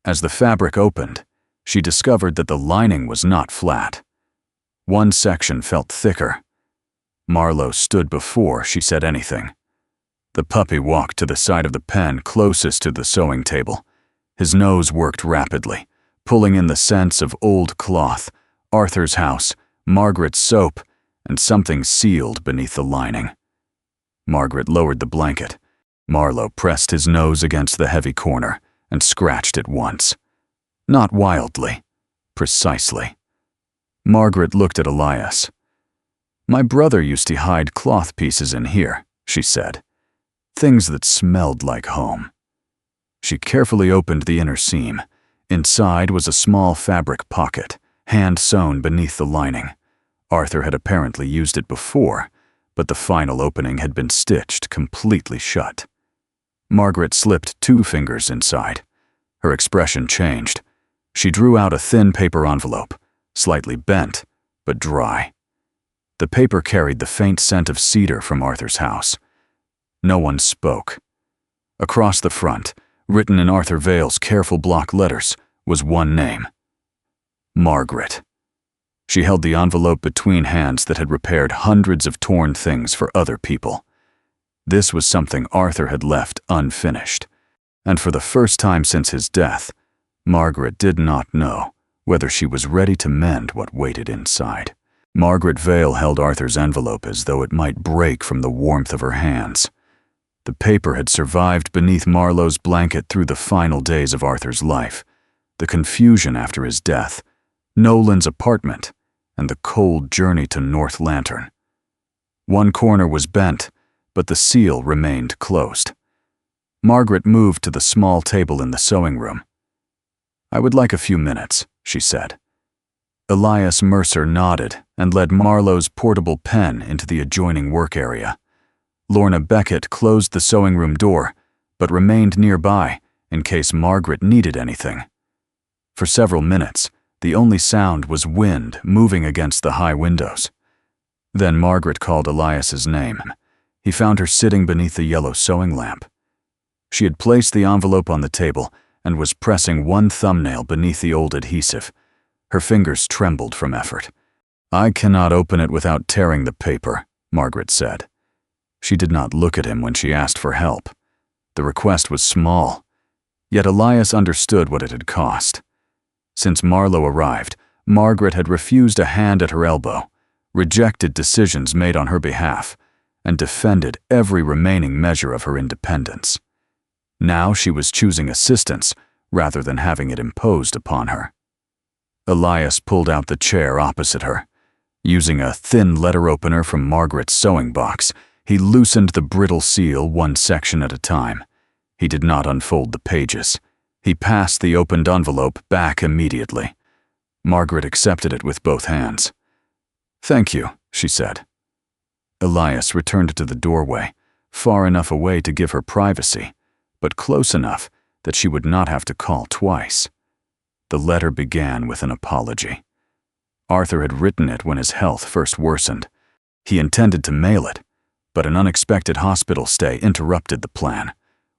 Speaker 1: As the fabric opened, she discovered that the lining was not flat. One section felt thicker. Marlowe stood before she said anything. The puppy walked to the side of the pen closest to the sewing table. His nose worked rapidly, pulling in the scents of old cloth, Arthur's house, Margaret's soap, and something sealed beneath the lining. Margaret lowered the blanket. Marlowe pressed his nose against the heavy corner and scratched it once. Not wildly, precisely. Margaret looked at Elias. "My brother used to hide cloth pieces in here," she said. "Things that smelled like home." She carefully opened the inner seam. Inside was a small fabric pocket, hand-sewn beneath the lining. Arthur had apparently used it before, but the final opening had been stitched completely shut. Margaret slipped 2 fingers inside. Her expression changed. She drew out a thin paper envelope, slightly bent, but dry. The paper carried the faint scent of cedar from Arthur's house. No one spoke. Across the front, written in Arthur Vale's careful block letters, was one name: Margaret. She held the envelope between hands that had repaired hundreds of torn things for other people. This was something Arthur had left unfinished, and for the first time since his death, Margaret did not know whether she was ready to mend what waited inside. Margaret Vale held Arthur's envelope as though it might break from the warmth of her hands. The paper had survived beneath Marlowe's blanket through the final days of Arthur's life, the confusion after his death, Nolan's apartment, and the cold journey to North Lantern. One corner was bent, but the seal remained closed. Margaret moved to the small table in the sewing room. "I would like a few minutes," she said. Elias Mercer nodded and led Marlowe's portable pen into the adjoining work area. Lorna Beckett closed the sewing room door, but remained nearby in case Margaret needed anything. For several minutes, the only sound was wind moving against the high windows. Then Margaret called Elias's name. He found her sitting beneath the yellow sewing lamp. She had placed the envelope on the table and was pressing one thumbnail beneath the old adhesive. Her fingers trembled from effort. "I cannot open it without tearing the paper," Margaret said. She did not look at him when she asked for help. The request was small, yet Elias understood what it had cost. Since Marlowe arrived, Margaret had refused a hand at her elbow, rejected decisions made on her behalf, and defended every remaining measure of her independence. Now she was choosing assistance rather than having it imposed upon her. Elias pulled out the chair opposite her. Using a thin letter opener from Margaret's sewing box, he loosened the brittle seal one section at a time. He did not unfold the pages. He passed the opened envelope back immediately. Margaret accepted it with both hands. "Thank you," she said. Elias returned to the doorway, far enough away to give her privacy, but close enough that she would not have to call twice. The letter began with an apology. Arthur had written it when his health first worsened. He intended to mail it, but an unexpected hospital stay interrupted the plan.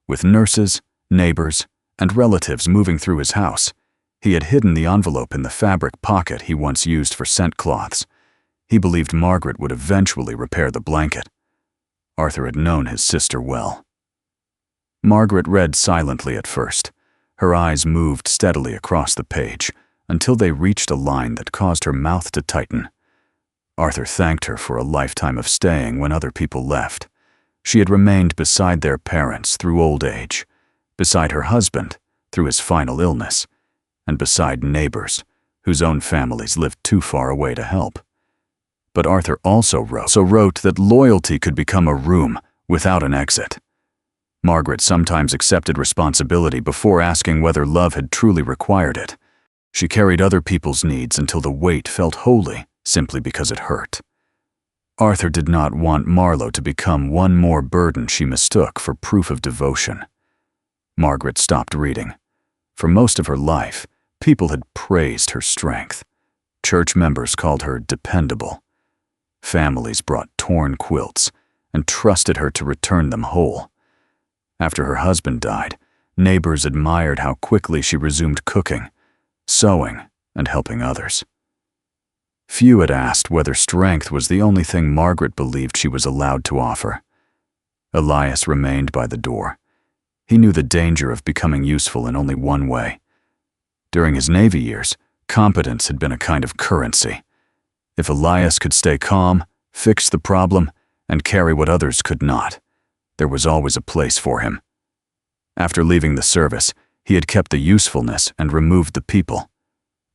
Speaker 1: With nurses, neighbors, and relatives moving through his house, he had hidden the envelope in the fabric pocket he once used for scent cloths. He believed Margaret would eventually repair the blanket. Arthur had known his sister well. Margaret read silently at first. Her eyes moved steadily across the page until they reached a line that caused her mouth to tighten. Arthur thanked her for a lifetime of staying when other people left. She had remained beside their parents through old age, beside her husband through his final illness, and beside neighbors, whose own families lived too far away to help. But Arthur also wrote that loyalty could become a room without an exit. Margaret sometimes accepted responsibility before asking whether love had truly required it. She carried other people's needs until the weight felt holy, simply because it hurt. Arthur did not want Marlowe to become one more burden she mistook for proof of devotion. Margaret stopped reading. For most of her life, people had praised her strength. Church members called her dependable. Families brought torn quilts and trusted her to return them whole. After her husband died, neighbors admired how quickly she resumed cooking, sewing, and helping others. Few had asked whether strength was the only thing Margaret believed she was allowed to offer. Elias remained by the door. He knew the danger of becoming useful in only one way. During his Navy years, competence had been a kind of currency. If Elias could stay calm, fix the problem, and carry what others could not, there was always a place for him. After leaving the service, he had kept the usefulness and removed the people.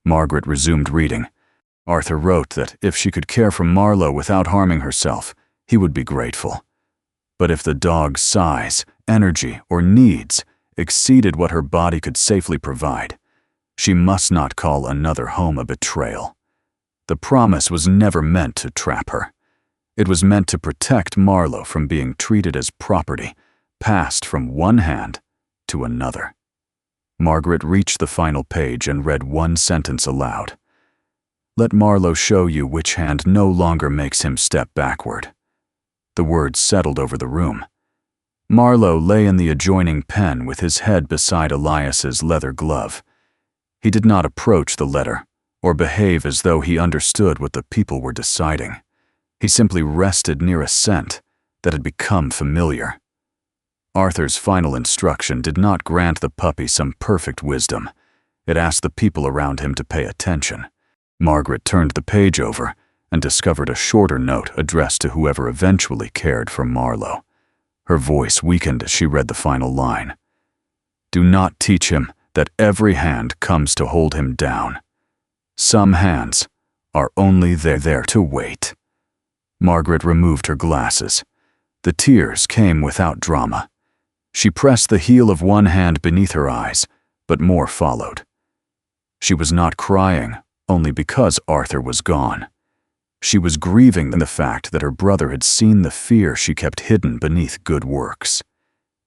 Speaker 1: Margaret resumed reading. Arthur wrote that if she could care for Marlowe without harming herself, he would be grateful. But if the dog's size, energy, or needs exceeded what her body could safely provide, she must not call another home a betrayal. The promise was never meant to trap her. It was meant to protect Marlowe from being treated as property, passed from one hand to another. Margaret reached the final page and read one sentence aloud. "Let Marlowe show you which hand no longer makes him step backward." The words settled over the room. Marlowe lay in the adjoining pen with his head beside Elias's leather glove. He did not approach the letter or behave as though he understood what the people were deciding. He simply rested near a scent that had become familiar. Arthur's final instruction did not grant the puppy some perfect wisdom. It asked the people around him to pay attention. Margaret turned the page over and discovered a shorter note addressed to whoever eventually cared for Marlowe. Her voice weakened as she read the final line. "Do not teach him that every hand comes to hold him down. Some hands are only there to wait." Margaret removed her glasses. The tears came without drama. She pressed the heel of one hand beneath her eyes, but more followed. She was not crying only because Arthur was gone. She was grieving the fact that her brother had seen the fear she kept hidden beneath good works.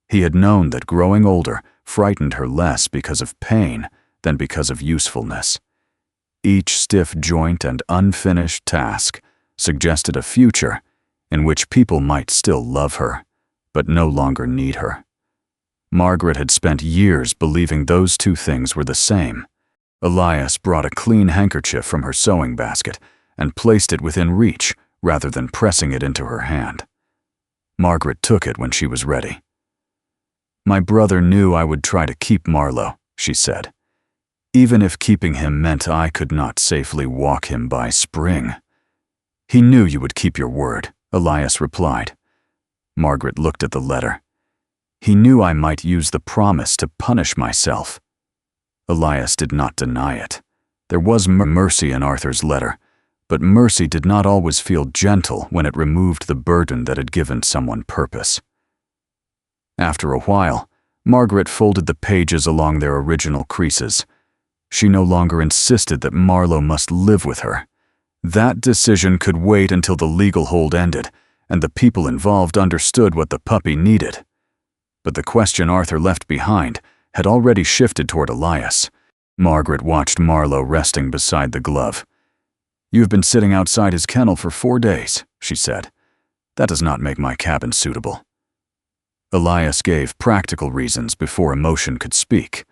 Speaker 1: He had known that growing older frightened her less because of pain than because of usefulness. Each stiff joint and unfinished task suggested a future in which people might still love her, but no longer need her. Margaret had spent years believing those two things were the same. Elias brought a clean handkerchief from her sewing basket and placed it within reach rather than pressing it into her hand. Margaret took it when she was ready. "My brother knew I would try to keep Marlowe," she said, "even if keeping him meant I could not safely walk him by spring." "He knew you would keep your word," Elias replied. Margaret looked at the letter. "He knew I might use the promise to punish myself." Elias did not deny it. There was mercy in Arthur's letter, but mercy did not always feel gentle when it removed the burden that had given someone purpose. After a while, Margaret folded the pages along their original creases. She no longer insisted that Marlowe must live with her. That decision could wait until the legal hold ended and the people involved understood what the puppy needed. But the question Arthur left behind had already shifted toward Elias. Margaret watched Marlowe resting beside the glove. "You have been sitting outside his kennel for 4 days," she said. "That does not make my cabin suitable." Elias gave practical reasons before emotion could speak.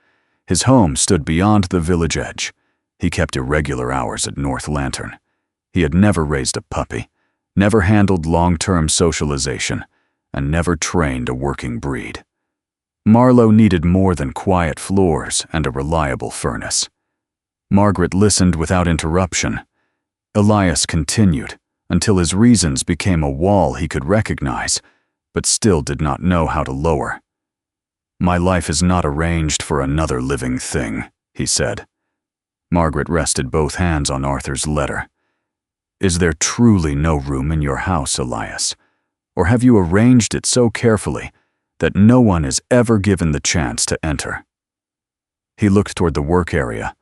Speaker 1: His home stood beyond the village edge. He kept irregular hours at North Lantern. He had never raised a puppy, never handled long-term socialization, and never trained a working breed. Marlowe needed more than quiet floors and a reliable furnace. Margaret listened without interruption. Elias continued until his reasons became a wall he could recognize, but still did not know how to lower. "My life is not arranged for another living thing," he said. Margaret rested both hands on Arthur's letter. "Is there truly no room in your house, Elias? Or have you arranged it so carefully that no one is ever given the chance to enter?" He looked toward the work area.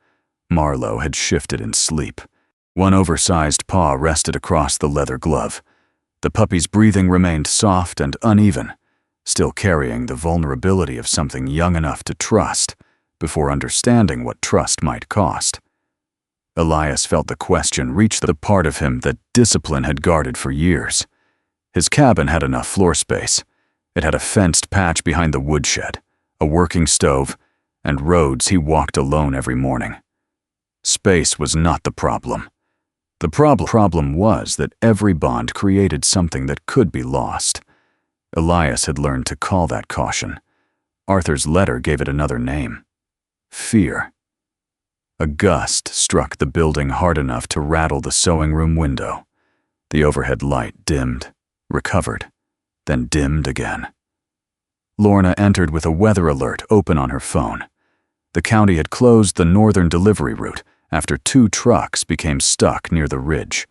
Speaker 1: Marlowe had shifted in sleep. One oversized paw rested across the leather glove. The puppy's breathing remained soft and uneven, still carrying the vulnerability of something young enough to trust before understanding what trust might cost. Elias felt the question reach the part of him that discipline had guarded for years. His cabin had enough floor space. It had a fenced patch behind the woodshed, a working stove, and roads he walked alone every morning. Space was not the problem. The problem was that every bond created something that could be lost. Elias had learned to call that caution. Arthur's letter gave it another name: fear. A gust struck the building hard enough to rattle the sewing room window. The overhead light dimmed, recovered, then dimmed again. Lorna entered with a weather alert open on her phone. The county had closed the northern delivery route after 2 trucks became stuck near the ridge.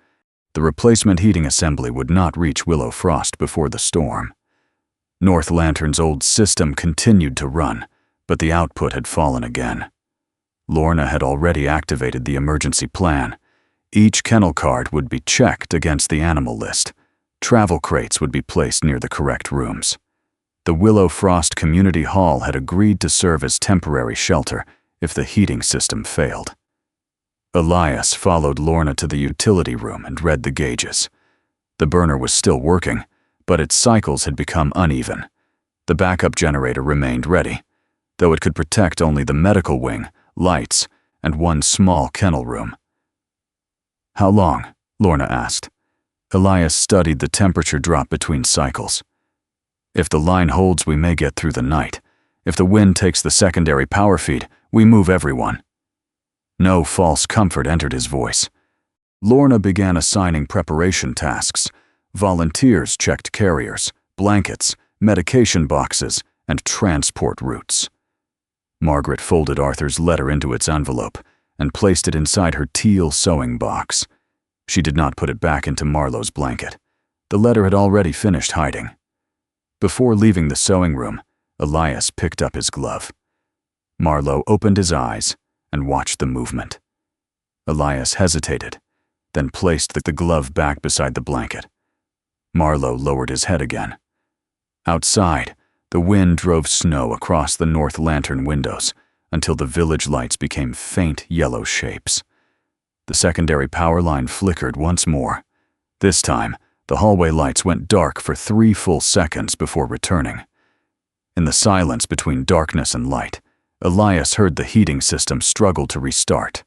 Speaker 1: The replacement heating assembly would not reach Willow Frost before the storm. North Lantern's old system continued to run, but the output had fallen again. Lorna had already activated the emergency plan. Each kennel cart would be checked against the animal list. Travel crates would be placed near the correct rooms. The Willow Frost Community Hall had agreed to serve as temporary shelter if the heating system failed. Elias followed Lorna to the utility room and read the gauges. The burner was still working, but its cycles had become uneven. The backup generator remained ready, though it could protect only the medical wing, lights, and one small kennel room. "How long?" Lorna asked. Elias studied the temperature drop between cycles. "If the line holds, we may get through the night. If the wind takes the secondary power feed, we move everyone." No false comfort entered his voice. Lorna began assigning preparation tasks. Volunteers checked carriers, blankets, medication boxes, and transport routes. Margaret folded Arthur's letter into its envelope and placed it inside her teal sewing box. She did not put it back into Marlowe's blanket. The letter had already finished hiding. Before leaving the sewing room, Elias picked up his glove. Marlowe opened his eyes and watched the movement. Elias hesitated, then placed the glove back beside the blanket. Marlowe lowered his head again. Outside, the wind drove snow across the North Lantern windows until the village lights became faint yellow shapes. The secondary power line flickered once more. This time, the hallway lights went dark for 3 full seconds before returning. In the silence between darkness and light, Elias heard the heating system struggle to restart.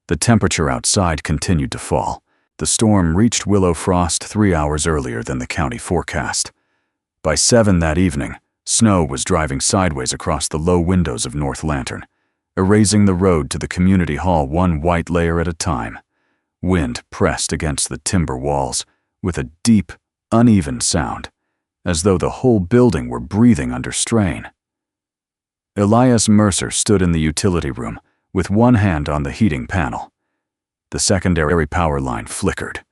Speaker 1: The temperature outside continued to fall. The storm reached Willow Frost 3 hours earlier than the county forecast. By 7 that evening, snow was driving sideways across the low windows of North Lantern, erasing the road to the community hall one white layer at a time. Wind pressed against the timber walls with a deep, uneven sound, as though the whole building were breathing under strain. Elias Mercer stood in the utility room with one hand on the heating panel. The secondary power line flickered.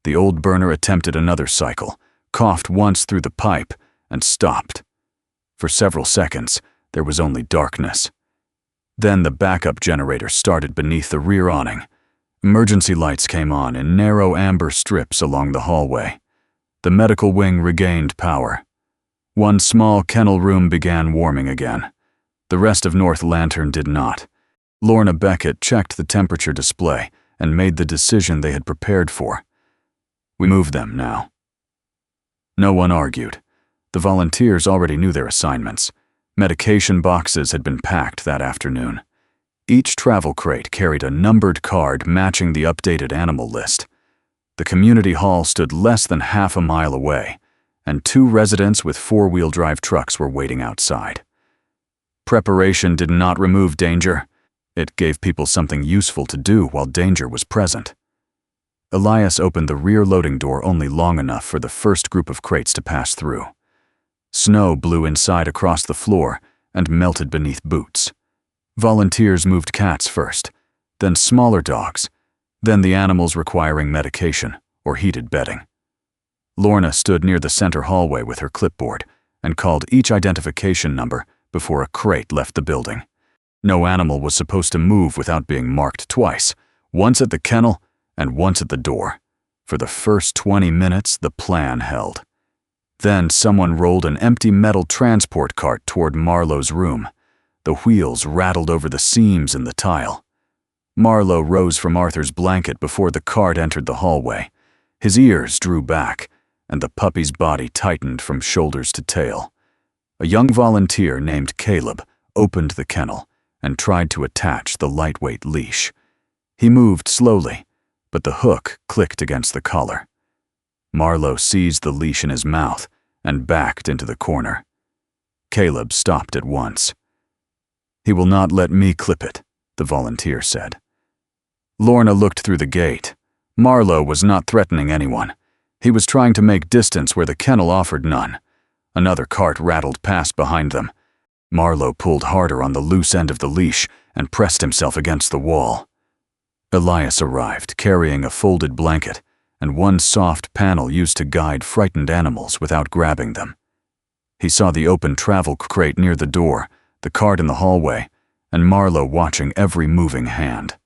Speaker 1: The old burner attempted another cycle, coughed once through the pipe, and stopped. For several seconds, there was only darkness. Then the backup generator started beneath the rear awning. Emergency lights came on in narrow amber strips along the hallway. The medical wing regained power. One small kennel room began warming again. The rest of North Lantern did not. Lorna Beckett checked the temperature display and made the decision they had prepared for. "We move them now." No one argued. The volunteers already knew their assignments. Medication boxes had been packed that afternoon. Each travel crate carried a numbered card matching the updated animal list. The community hall stood less than half a mile away, and 2 residents with 4-wheel drive trucks were waiting outside. Preparation did not remove danger. It gave people something useful to do while danger was present. Elias opened the rear loading door only long enough for the first group of crates to pass through. Snow blew inside across the floor and melted beneath boots. Volunteers moved cats first. then smaller dogs, then the animals requiring medication or heated bedding. Lorna stood near the center hallway with her clipboard and called each identification number before a crate left the building. No animal was supposed to move without being marked twice, once at the kennel and once at the door. For the first 20 minutes, the plan held. Then someone rolled an empty metal transport cart toward Marlowe's room. The wheels rattled over the seams in the tile. Marlowe rose from Arthur's blanket before the cart entered the hallway. His ears drew back, and the puppy's body tightened from shoulders to tail. A young volunteer named Caleb opened the kennel and tried to attach the lightweight leash. He moved slowly, but the hook clicked against the collar. Marlowe seized the leash in his mouth and backed into the corner. Caleb stopped at once. "He will not let me clip it," the volunteer said. Lorna looked through the gate. Marlowe was not threatening anyone. He was trying to make distance where the kennel offered none. Another cart rattled past behind them. Marlowe pulled harder on the loose end of the leash and pressed himself against the wall. Elias arrived, carrying a folded blanket and one soft panel used to guide frightened animals without grabbing them. He saw the open travel crate near the door, the cart in the hallway, and Marlowe watching every moving hand.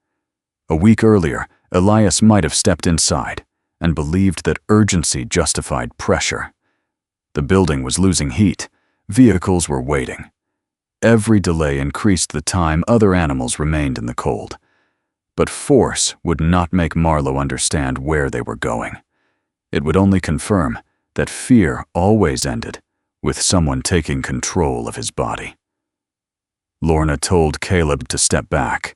Speaker 1: A week earlier, Elias might have stepped inside and believed that urgency justified pressure. The building was losing heat. Vehicles were waiting. Every delay increased the time other animals remained in the cold. But force would not make Marlowe understand where they were going. It would only confirm that fear always ended with someone taking control of his body. Lorna told Caleb to step back.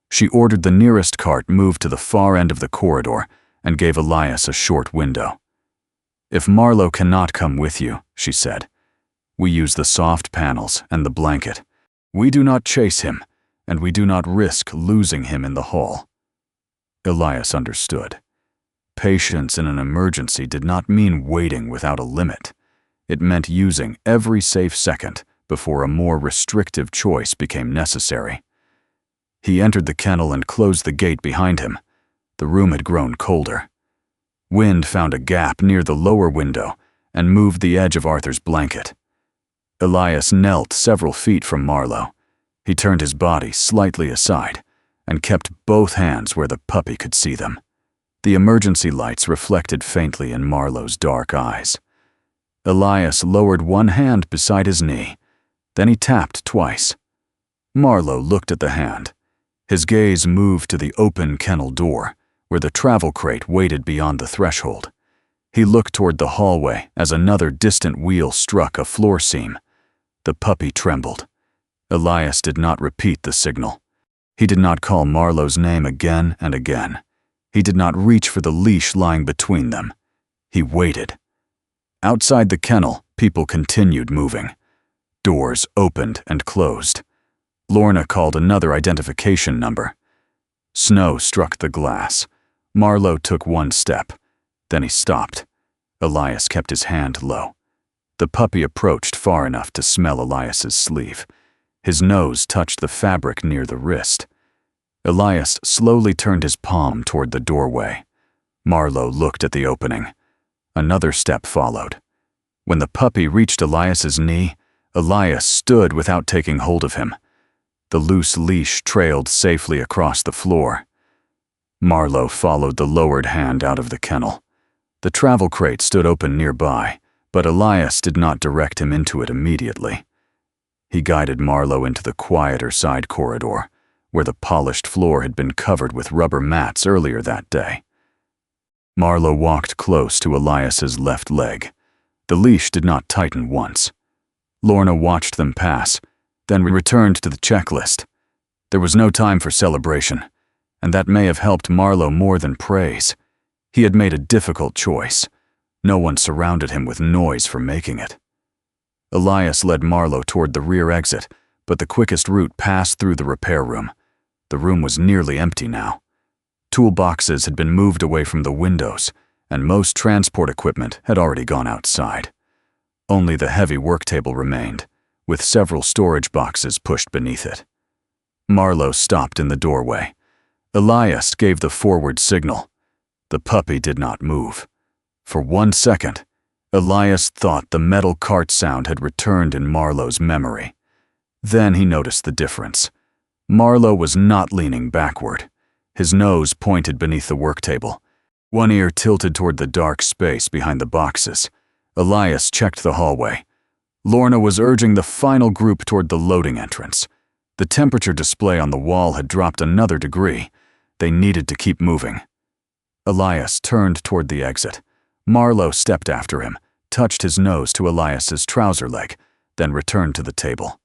Speaker 1: She ordered the nearest cart moved to the far end of the corridor and gave Elias a short window. "If Marlowe cannot come with you," she said, "we use the soft panels and the blanket. We do not chase him, and we do not risk losing him in the hall." Elias understood. Patience in an emergency did not mean waiting without a limit. It meant using every safe second before a more restrictive choice became necessary. He entered the kennel and closed the gate behind him. The room had grown colder. Wind found a gap near the lower window and moved the edge of Arthur's blanket. Elias knelt several feet from Marlowe. He turned his body slightly aside and kept both hands where the puppy could see them. The emergency lights reflected faintly in Marlowe's dark eyes. Elias lowered one hand beside his knee. Then he tapped twice. Marlowe looked at the hand. His gaze moved to the open kennel door, where the travel crate waited beyond the threshold. He looked toward the hallway as another distant wheel struck a floor seam. The puppy trembled. Elias did not repeat the signal. He did not call Marlowe's name again and again. He did not reach for the leash lying between them. He waited. Outside the kennel, people continued moving. Doors opened and closed. Lorna called another identification number. Snow struck the glass. Marlowe took one step. Then he stopped. Elias kept his hand low. The puppy approached far enough to smell Elias's sleeve. His nose touched the fabric near the wrist. Elias slowly turned his palm toward the doorway. Marlowe looked at the opening. Another step followed. When the puppy reached Elias's knee, Elias stood without taking hold of him. The loose leash trailed safely across the floor. Marlowe followed the lowered hand out of the kennel. The travel crate stood open nearby, but Elias did not direct him into it immediately. He guided Marlowe into the quieter side corridor, where the polished floor had been covered with rubber mats earlier that day. Marlowe walked close to Elias's left leg. The leash did not tighten once. Lorna watched them pass, then returned to the checklist. There was no time for celebration, and that may have helped Marlowe more than praise. He had made a difficult choice. No one surrounded him with noise for making it. Elias led Marlowe toward the rear exit, but the quickest route passed through the repair room. The room was nearly empty now. Toolboxes had been moved away from the windows, and most transport equipment had already gone outside. Only the heavy work table remained, with several storage boxes pushed beneath it. Marlowe stopped in the doorway. Elias gave the forward signal. The puppy did not move. For 1 second, Elias thought the metal cart sound had returned in Marlowe's memory. Then he noticed the difference. Marlowe was not leaning backward. His nose pointed beneath the work table, one ear tilted toward the dark space behind the boxes. Elias checked the hallway. Lorna was urging the final group toward the loading entrance. The temperature display on the wall had dropped another degree. They needed to keep moving. Elias turned toward the exit. Marlowe stepped after him, touched his nose to Elias's trouser leg, then returned to the table.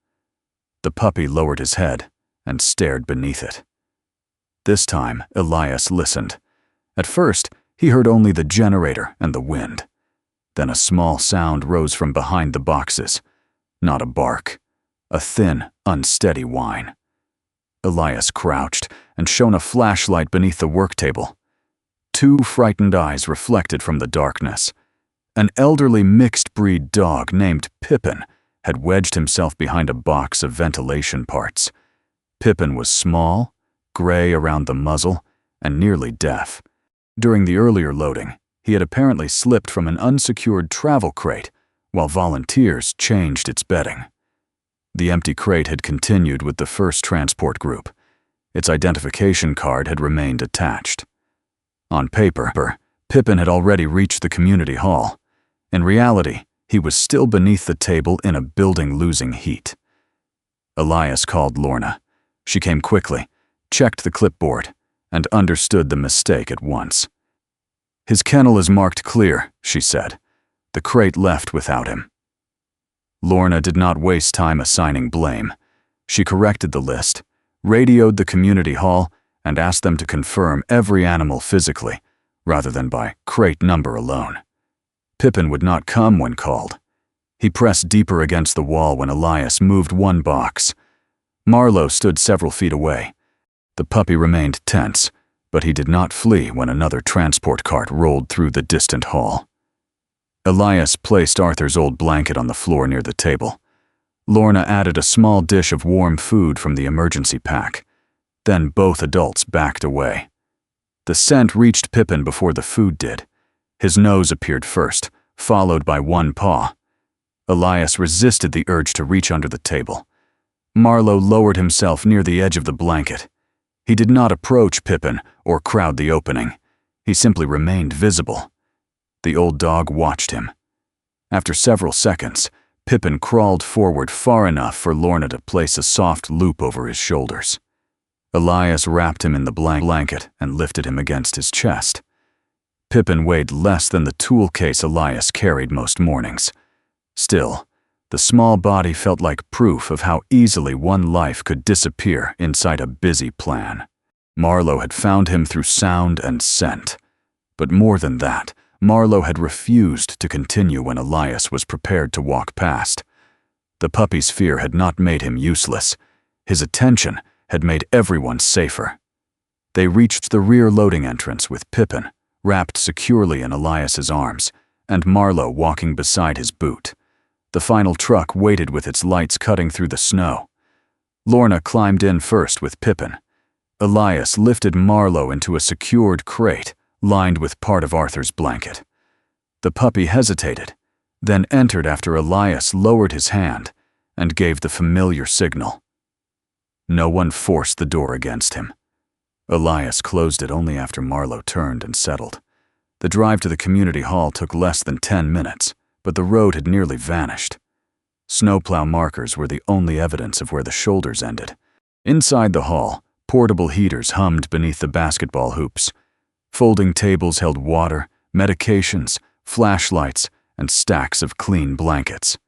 Speaker 1: The puppy lowered his head and stared beneath it. This time, Elias listened. At first, he heard only the generator and the wind. Then a small sound rose from behind the boxes. Not a bark, a thin, unsteady whine. Elias crouched and shone a flashlight beneath the work table. 2 frightened eyes reflected from the darkness. An elderly mixed-breed dog named Pippin had wedged himself behind a box of ventilation parts. Pippin was small, gray around the muzzle, and nearly deaf. During the earlier loading, he had apparently slipped from an unsecured travel crate while volunteers changed its bedding. The empty crate had continued with the first transport group. Its identification card had remained attached. On paper, Pippin had already reached the community hall. In reality, he was still beneath the table in a building losing heat. Elias called Lorna. She came quickly, checked the clipboard, and understood the mistake at once. "His kennel is marked clear," she said. "The crate left without him." Lorna did not waste time assigning blame. She corrected the list, radioed the community hall, and asked them to confirm every animal physically, rather than by crate number alone. Pippin would not come when called. He pressed deeper against the wall when Elias moved 1 box. Marlowe stood several feet away. The puppy remained tense, but he did not flee when another transport cart rolled through the distant hall. Elias placed Arthur's old blanket on the floor near the table. Lorna added a small dish of warm food from the emergency pack. Then both adults backed away. The scent reached Pippin before the food did. His nose appeared first, followed by 1 paw. Elias resisted the urge to reach under the table. Marlowe lowered himself near the edge of the blanket. He did not approach Pippin or crowd the opening. He simply remained visible. The old dog watched him. After several seconds, Pippin crawled forward far enough for Lorna to place a soft loop over his shoulders. Elias wrapped him in the blanket and lifted him against his chest. Pippin weighed less than the tool case Elias carried most mornings. Still, the small body felt like proof of how easily one life could disappear inside a busy plan. Marlowe had found him through sound and scent. But more than that, Marlowe had refused to continue when Elias was prepared to walk past. The puppy's fear had not made him useless. His attention had made everyone safer. They reached the rear loading entrance with Pippin, wrapped securely in Elias's arms, and Marlowe walking beside his boot. The final truck waited with its lights cutting through the snow. Lorna climbed in first with Pippin. Elias lifted Marlowe into a secured crate lined with part of Arthur's blanket. The puppy hesitated, then entered after Elias lowered his hand and gave the familiar signal. No one forced the door against him. Elias closed it only after Marlowe turned and settled. The drive to the community hall took less than 10 minutes, but the road had nearly vanished. Snowplow markers were the only evidence of where the shoulders ended. Inside the hall, portable heaters hummed beneath the basketball hoops. Folding tables held water, medications, flashlights, and stacks of clean blankets.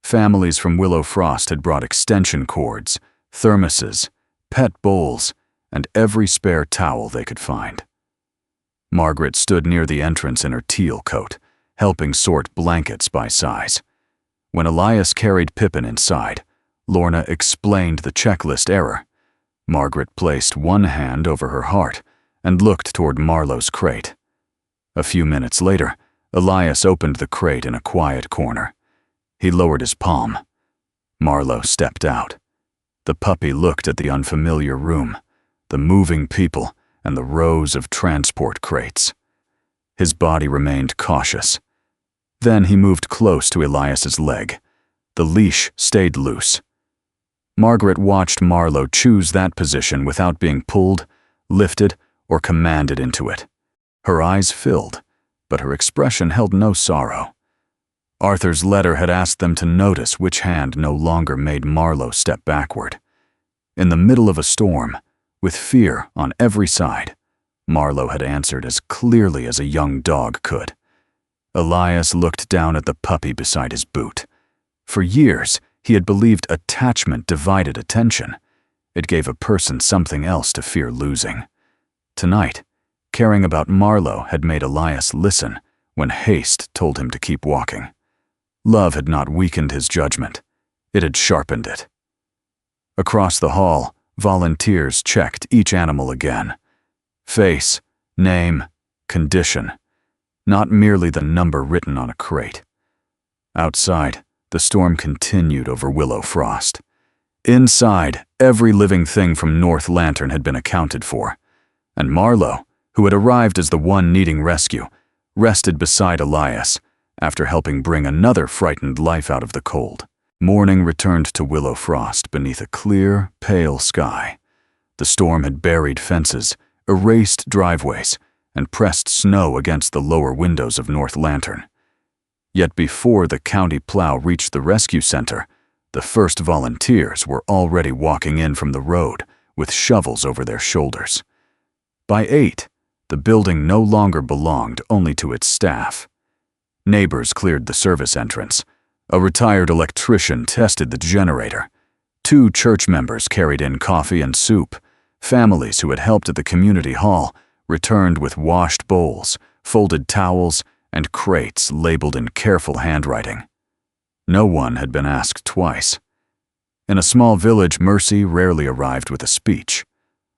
Speaker 1: Families from Willow Frost had brought extension cords, thermoses, pet bowls, and every spare towel they could find. Margaret stood near the entrance in her teal coat, helping sort blankets by size. When Elias carried Pippin inside, Lorna explained the checklist error. Margaret placed one hand over her heart and looked toward Marlowe's crate. A few minutes later, Elias opened the crate in a quiet corner. He lowered his palm. Marlowe stepped out. The puppy looked at the unfamiliar room. the moving people, and the rows of transport crates. His body remained cautious. Then he moved close to Elias's leg. The leash stayed loose. Margaret watched Marlowe choose that position without being pulled, lifted, or commanded into it. Her eyes filled, but her expression held no sorrow. Arthur's letter had asked them to notice which hand no longer made Marlowe step backward. In the middle of a storm, with fear on every side, Marlowe had answered as clearly as a young dog could. Elias looked down at the puppy beside his boot. For years, he had believed attachment divided attention. It gave a person something else to fear losing. Tonight, caring about Marlowe had made Elias listen when haste told him to keep walking. Love had not weakened his judgment. It had sharpened it. Across the hall, volunteers checked each animal again. Face, name, condition, not merely the number written on a crate. Outside, the storm continued over Willow Frost. Inside, every living thing from North Lantern had been accounted for, and Marlowe, who had arrived as the one needing rescue, rested beside Elias after helping bring another frightened life out of the cold. Morning returned to Willow Frost beneath a clear, pale sky. The storm had buried fences, erased driveways, and pressed snow against the lower windows of North Lantern. Yet before the county plow reached the rescue center, the first volunteers were already walking in from the road with shovels over their shoulders. By 8, the building no longer belonged only to its staff. Neighbors cleared the service entrance. A retired electrician tested the generator. 2 church members carried in coffee and soup. Families who had helped at the community hall returned with washed bowls, folded towels, and crates labeled in careful handwriting. No one had been asked twice. In a small village, mercy rarely arrived with a speech.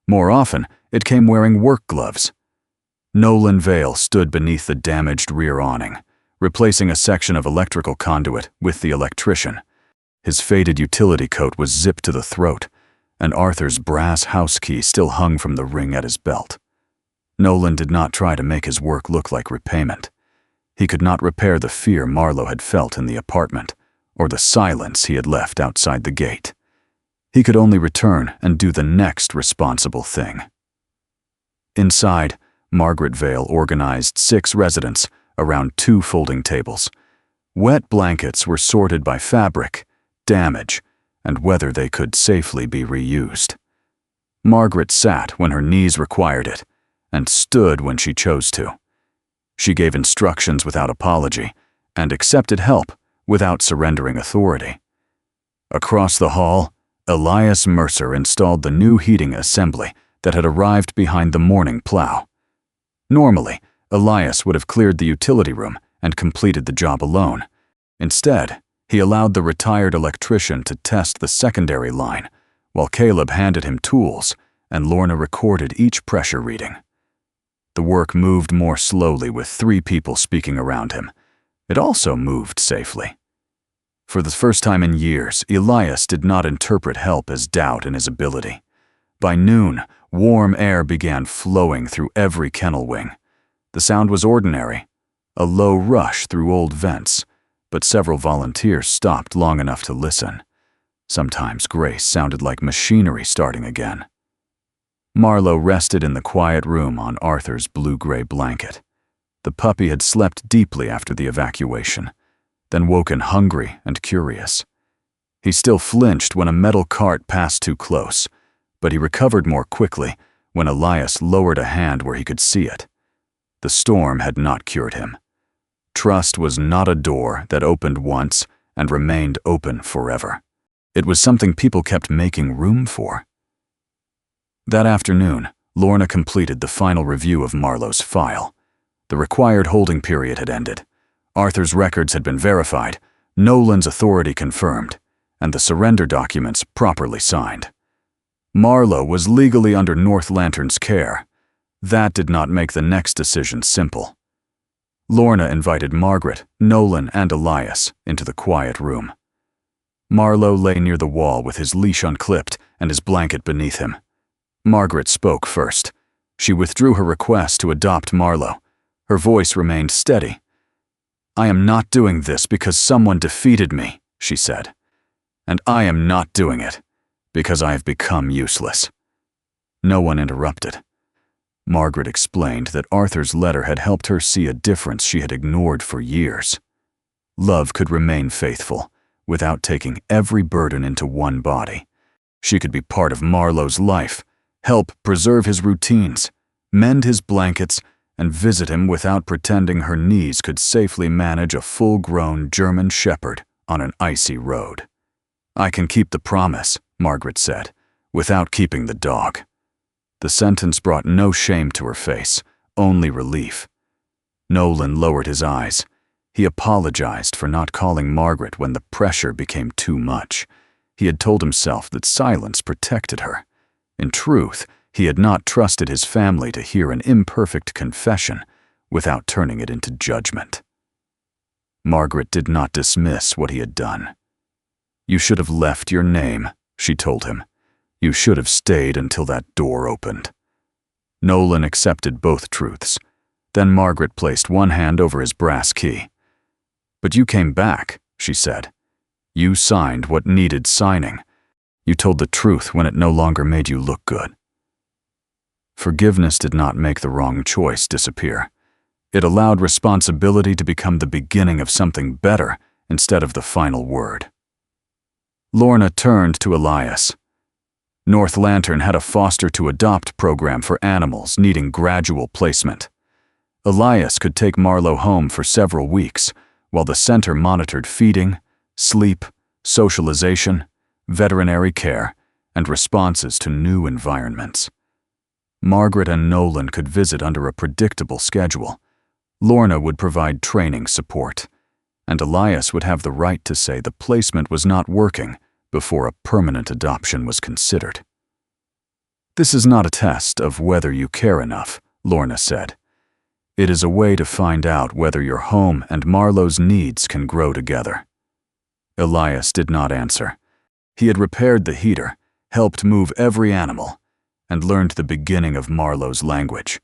Speaker 1: More often, it came wearing work gloves. Nolan Vale stood beneath the damaged rear awning, replacing a section of electrical conduit with the electrician. His faded utility coat was zipped to the throat, and Arthur's brass house key still hung from the ring at his belt. Nolan did not try to make his work look like repayment. He could not repair the fear Marlowe had felt in the apartment, or the silence he had left outside the gate. He could only return and do the next responsible thing. Inside, Margaret Vale organized 6 residents around 2 folding tables. Wet blankets were sorted by fabric, damage, and whether they could safely be reused. Margaret sat when her knees required it, and stood when she chose to. She gave instructions without apology, and accepted help without surrendering authority. Across the hall, Elias Mercer installed the new heating assembly that had arrived behind the morning plow. Normally, Elias would have cleared the utility room and completed the job alone. Instead, he allowed the retired electrician to test the secondary line, while Caleb handed him tools and Lorna recorded each pressure reading. The work moved more slowly with 3 people speaking around him. It also moved safely. For the first time in years, Elias did not interpret help as doubt in his ability. By noon, warm air began flowing through every kennel wing. The sound was ordinary, a low rush through old vents, but several volunteers stopped long enough to listen. Sometimes Grace sounded like machinery starting again. Marlowe rested in the quiet room on Arthur's blue-gray blanket. The puppy had slept deeply after the evacuation, then woken hungry and curious. He still flinched when a metal cart passed too close, but he recovered more quickly when Elias lowered a hand where he could see it. The storm had not cured him. Trust was not a door that opened once and remained open forever. It was something people kept making room for. That afternoon, Lorna completed the final review of Marlowe's file. The required holding period had ended. Arthur's records had been verified, Nolan's authority confirmed, and the surrender documents properly signed. Marlowe was legally under North Lantern's care. That did not make the next decision simple. Lorna invited Margaret, Nolan, and Elias into the quiet room. Marlowe lay near the wall with his leash unclipped and his blanket beneath him. Margaret spoke first. She withdrew her request to adopt Marlowe. Her voice remained steady. "I am not doing this because someone defeated me," she said. "And I am not doing it because I have become useless." No one interrupted. Margaret explained that Arthur's letter had helped her see a difference she had ignored for years. Love could remain faithful without taking every burden into one body. She could be part of Marlowe's life, help preserve his routines, mend his blankets, and visit him without pretending her knees could safely manage a full-grown German shepherd on an icy road. "I can keep the promise," Margaret said, "without keeping the dog." The sentence brought no shame to her face, only relief. Nolan lowered his eyes. He apologized for not calling Margaret when the pressure became too much. He had told himself that silence protected her. In truth, he had not trusted his family to hear an imperfect confession without turning it into judgment. Margaret did not dismiss what he had done. "You should have left your name," she told him. "You should have stayed until that door opened." Nolan accepted both truths. Then Margaret placed one hand over his brass key. "But you came back," she said. "You signed what needed signing. You told the truth when it no longer made you look good." Forgiveness did not make the wrong choice disappear. It allowed responsibility to become the beginning of something better instead of the final word. Lorna turned to Elias. North Lantern had a foster-to-adopt program for animals needing gradual placement. Elias could take Marlowe home for several weeks, while the center monitored feeding, sleep, socialization, veterinary care, and responses to new environments. Margaret and Nolan could visit under a predictable schedule. Lorna would provide training support, and Elias would have the right to say the placement was not working before a permanent adoption was considered. "This is not a test of whether you care enough," Lorna said. "It is a way to find out whether your home and Marlowe's needs can grow together." Elias did not answer. He had repaired the heater, helped move every animal, and learned the beginning of Marlowe's language.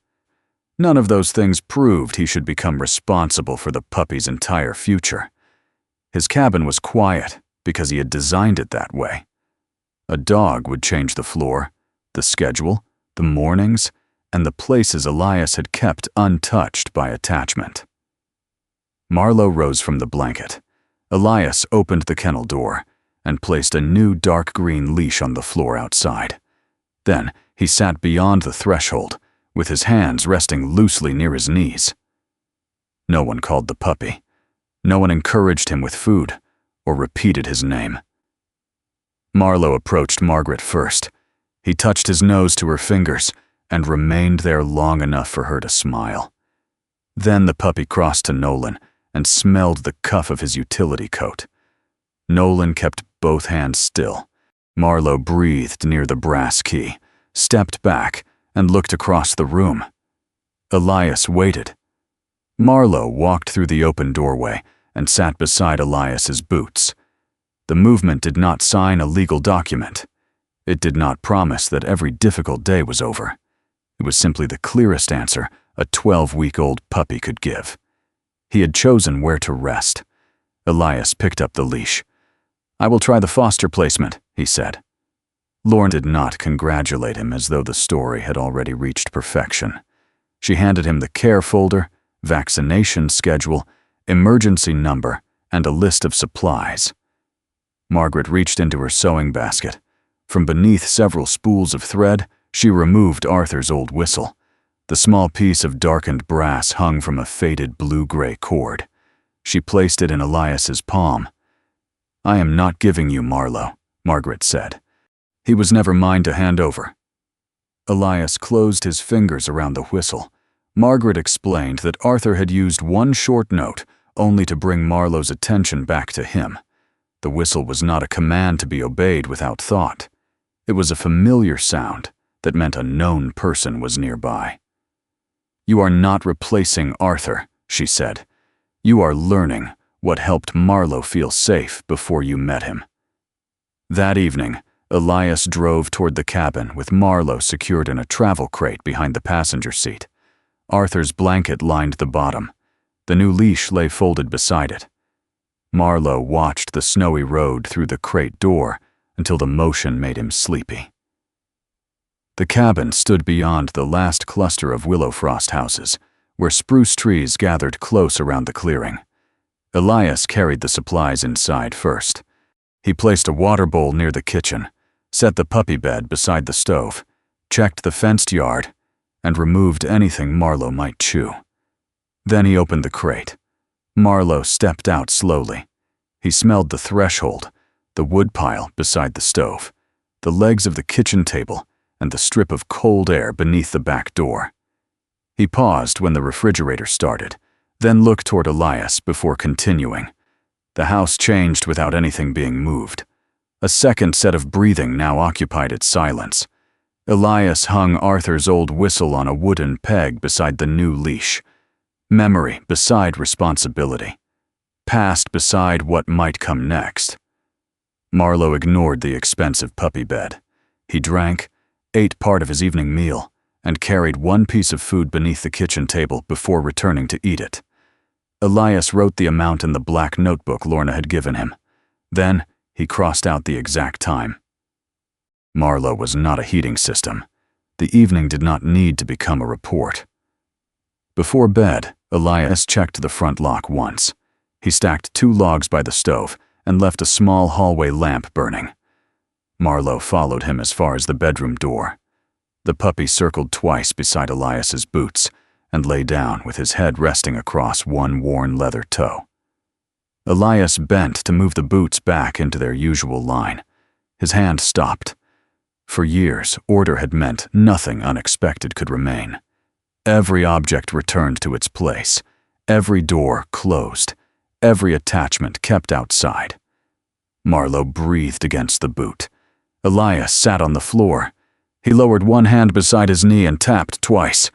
Speaker 1: None of those things proved he should become responsible for the puppy's entire future. His cabin was quiet because he had designed it that way. A dog would change the floor, the schedule, the mornings, and the places Elias had kept untouched by attachment. Marlowe rose from the blanket. Elias opened the kennel door and placed a new dark green leash on the floor outside. Then he sat beyond the threshold, with his hands resting loosely near his knees. No one called the puppy. No one encouraged him with food or repeated his name. Marlowe approached Margaret first. He touched his nose to her fingers and remained there long enough for her to smile. Then the puppy crossed to Nolan and smelled the cuff of his utility coat. Nolan kept both hands still. Marlowe breathed near the brass key, stepped back, and looked across the room. Elias waited. Marlowe walked through the open doorway and sat beside Elias's boots. The movement did not sign a legal document. It did not promise that every difficult day was over. It was simply the clearest answer a 12-week-old puppy could give. He had chosen where to rest. Elias picked up the leash. "I will try the foster placement," he said. Lorna did not congratulate him as though the story had already reached perfection. She handed him the care folder, vaccination schedule, emergency number, and a list of supplies. Margaret reached into her sewing basket. From beneath several spools of thread, she removed Arthur's old whistle. The small piece of darkened brass hung from a faded blue-gray cord. She placed it in Elias's palm. "I am not giving you Marlowe," Margaret said. "He was never mine to hand over." Elias closed his fingers around the whistle. Margaret explained that Arthur had used one short note only to bring Marlowe's attention back to him. The whistle was not a command to be obeyed without thought. It was a familiar sound that meant a known person was nearby. "You are not replacing Arthur," she said. "You are learning what helped Marlowe feel safe before you met him." That evening, Elias drove toward the cabin with Marlowe secured in a travel crate behind the passenger seat. Arthur's blanket lined the bottom. The new leash lay folded beside it. Marlowe watched the snowy road through the crate door until the motion made him sleepy. The cabin stood beyond the last cluster of Willow Frost houses, where spruce trees gathered close around the clearing. Elias carried the supplies inside first. He placed a water bowl near the kitchen, set the puppy bed beside the stove, checked the fenced yard, and removed anything Marlowe might chew. Then he opened the crate. Marlowe stepped out slowly. He smelled the threshold, the woodpile beside the stove, the legs of the kitchen table, and the strip of cold air beneath the back door. He paused when the refrigerator started, then looked toward Elias before continuing. The house changed without anything being moved. A second set of breathing now occupied its silence. Elias hung Arthur's old whistle on a wooden peg beside the new leash. Memory beside responsibility. Past beside what might come next. Marlowe ignored the expensive puppy bed. He drank, ate part of his evening meal, and carried one piece of food beneath the kitchen table before returning to eat it. Elias wrote the amount in the black notebook Lorna had given him. Then, he crossed out the exact time. Marlowe was not a heating system. The evening did not need to become a report. Before bed, Elias checked the front lock once. He stacked 2 logs by the stove and left a small hallway lamp burning. Marlowe followed him as far as the bedroom door. The puppy circled twice beside Elias's boots and lay down with his head resting across one worn leather toe. Elias bent to move the boots back into their usual line. His hand stopped. For years, order had meant nothing unexpected could remain. Every object returned to its place, every door closed, every attachment kept outside. Marlowe breathed against the boot. Elias sat on the floor. He lowered one hand beside his knee and tapped twice.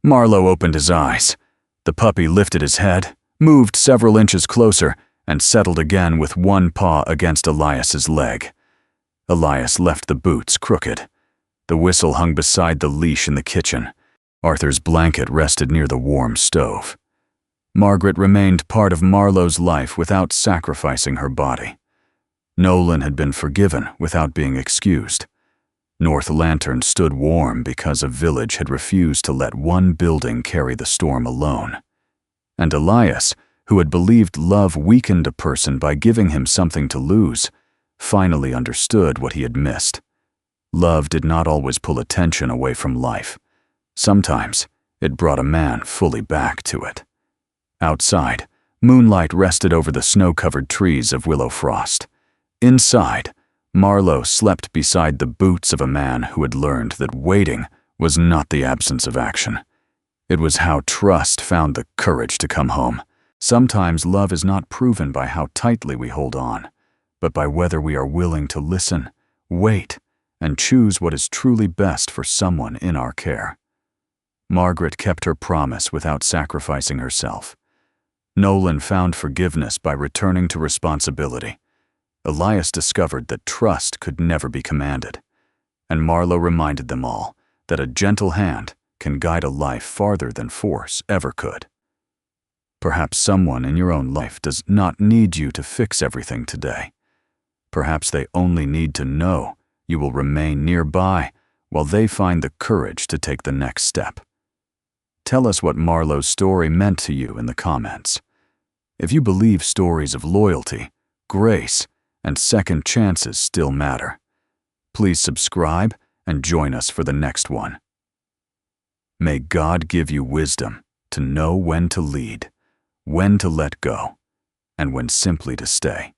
Speaker 1: Marlowe opened his eyes. The puppy lifted his head, moved several inches closer, and settled again with one paw against Elias's leg. Elias left the boots crooked. The whistle hung beside the leash in the kitchen. Arthur's blanket rested near the warm stove. Margaret remained part of Marlowe's life without sacrificing her body. Nolan had been forgiven without being excused. North Lantern stood warm because a village had refused to let one building carry the storm alone. And Elias, who had believed love weakened a person by giving him something to lose, finally understood what he had missed. Love did not always pull attention away from life. Sometimes it brought a man fully back to it. Outside, moonlight rested over the snow-covered trees of Willow Frost. Inside, Marlowe slept beside the boots of a man who had learned that waiting was not the absence of action. It was how trust found the courage to come home. Sometimes love is not proven by how tightly we hold on, but by whether we are willing to listen, wait, and choose what is truly best for someone in our care. Margaret kept her promise without sacrificing herself. Nolan found forgiveness by returning to responsibility. Elias discovered that trust could never be commanded, and Marlowe reminded them all that a gentle hand can guide a life farther than force ever could. Perhaps someone in your own life does not need you to fix everything today. Perhaps they only need to know you will remain nearby while they find the courage to take the next step. Tell us what Marlowe's story meant to you in the comments. If you believe stories of loyalty, grace, and second chances still matter, please subscribe and join us for the next one. May God give you wisdom to know when to lead, when to let go, and when simply to stay.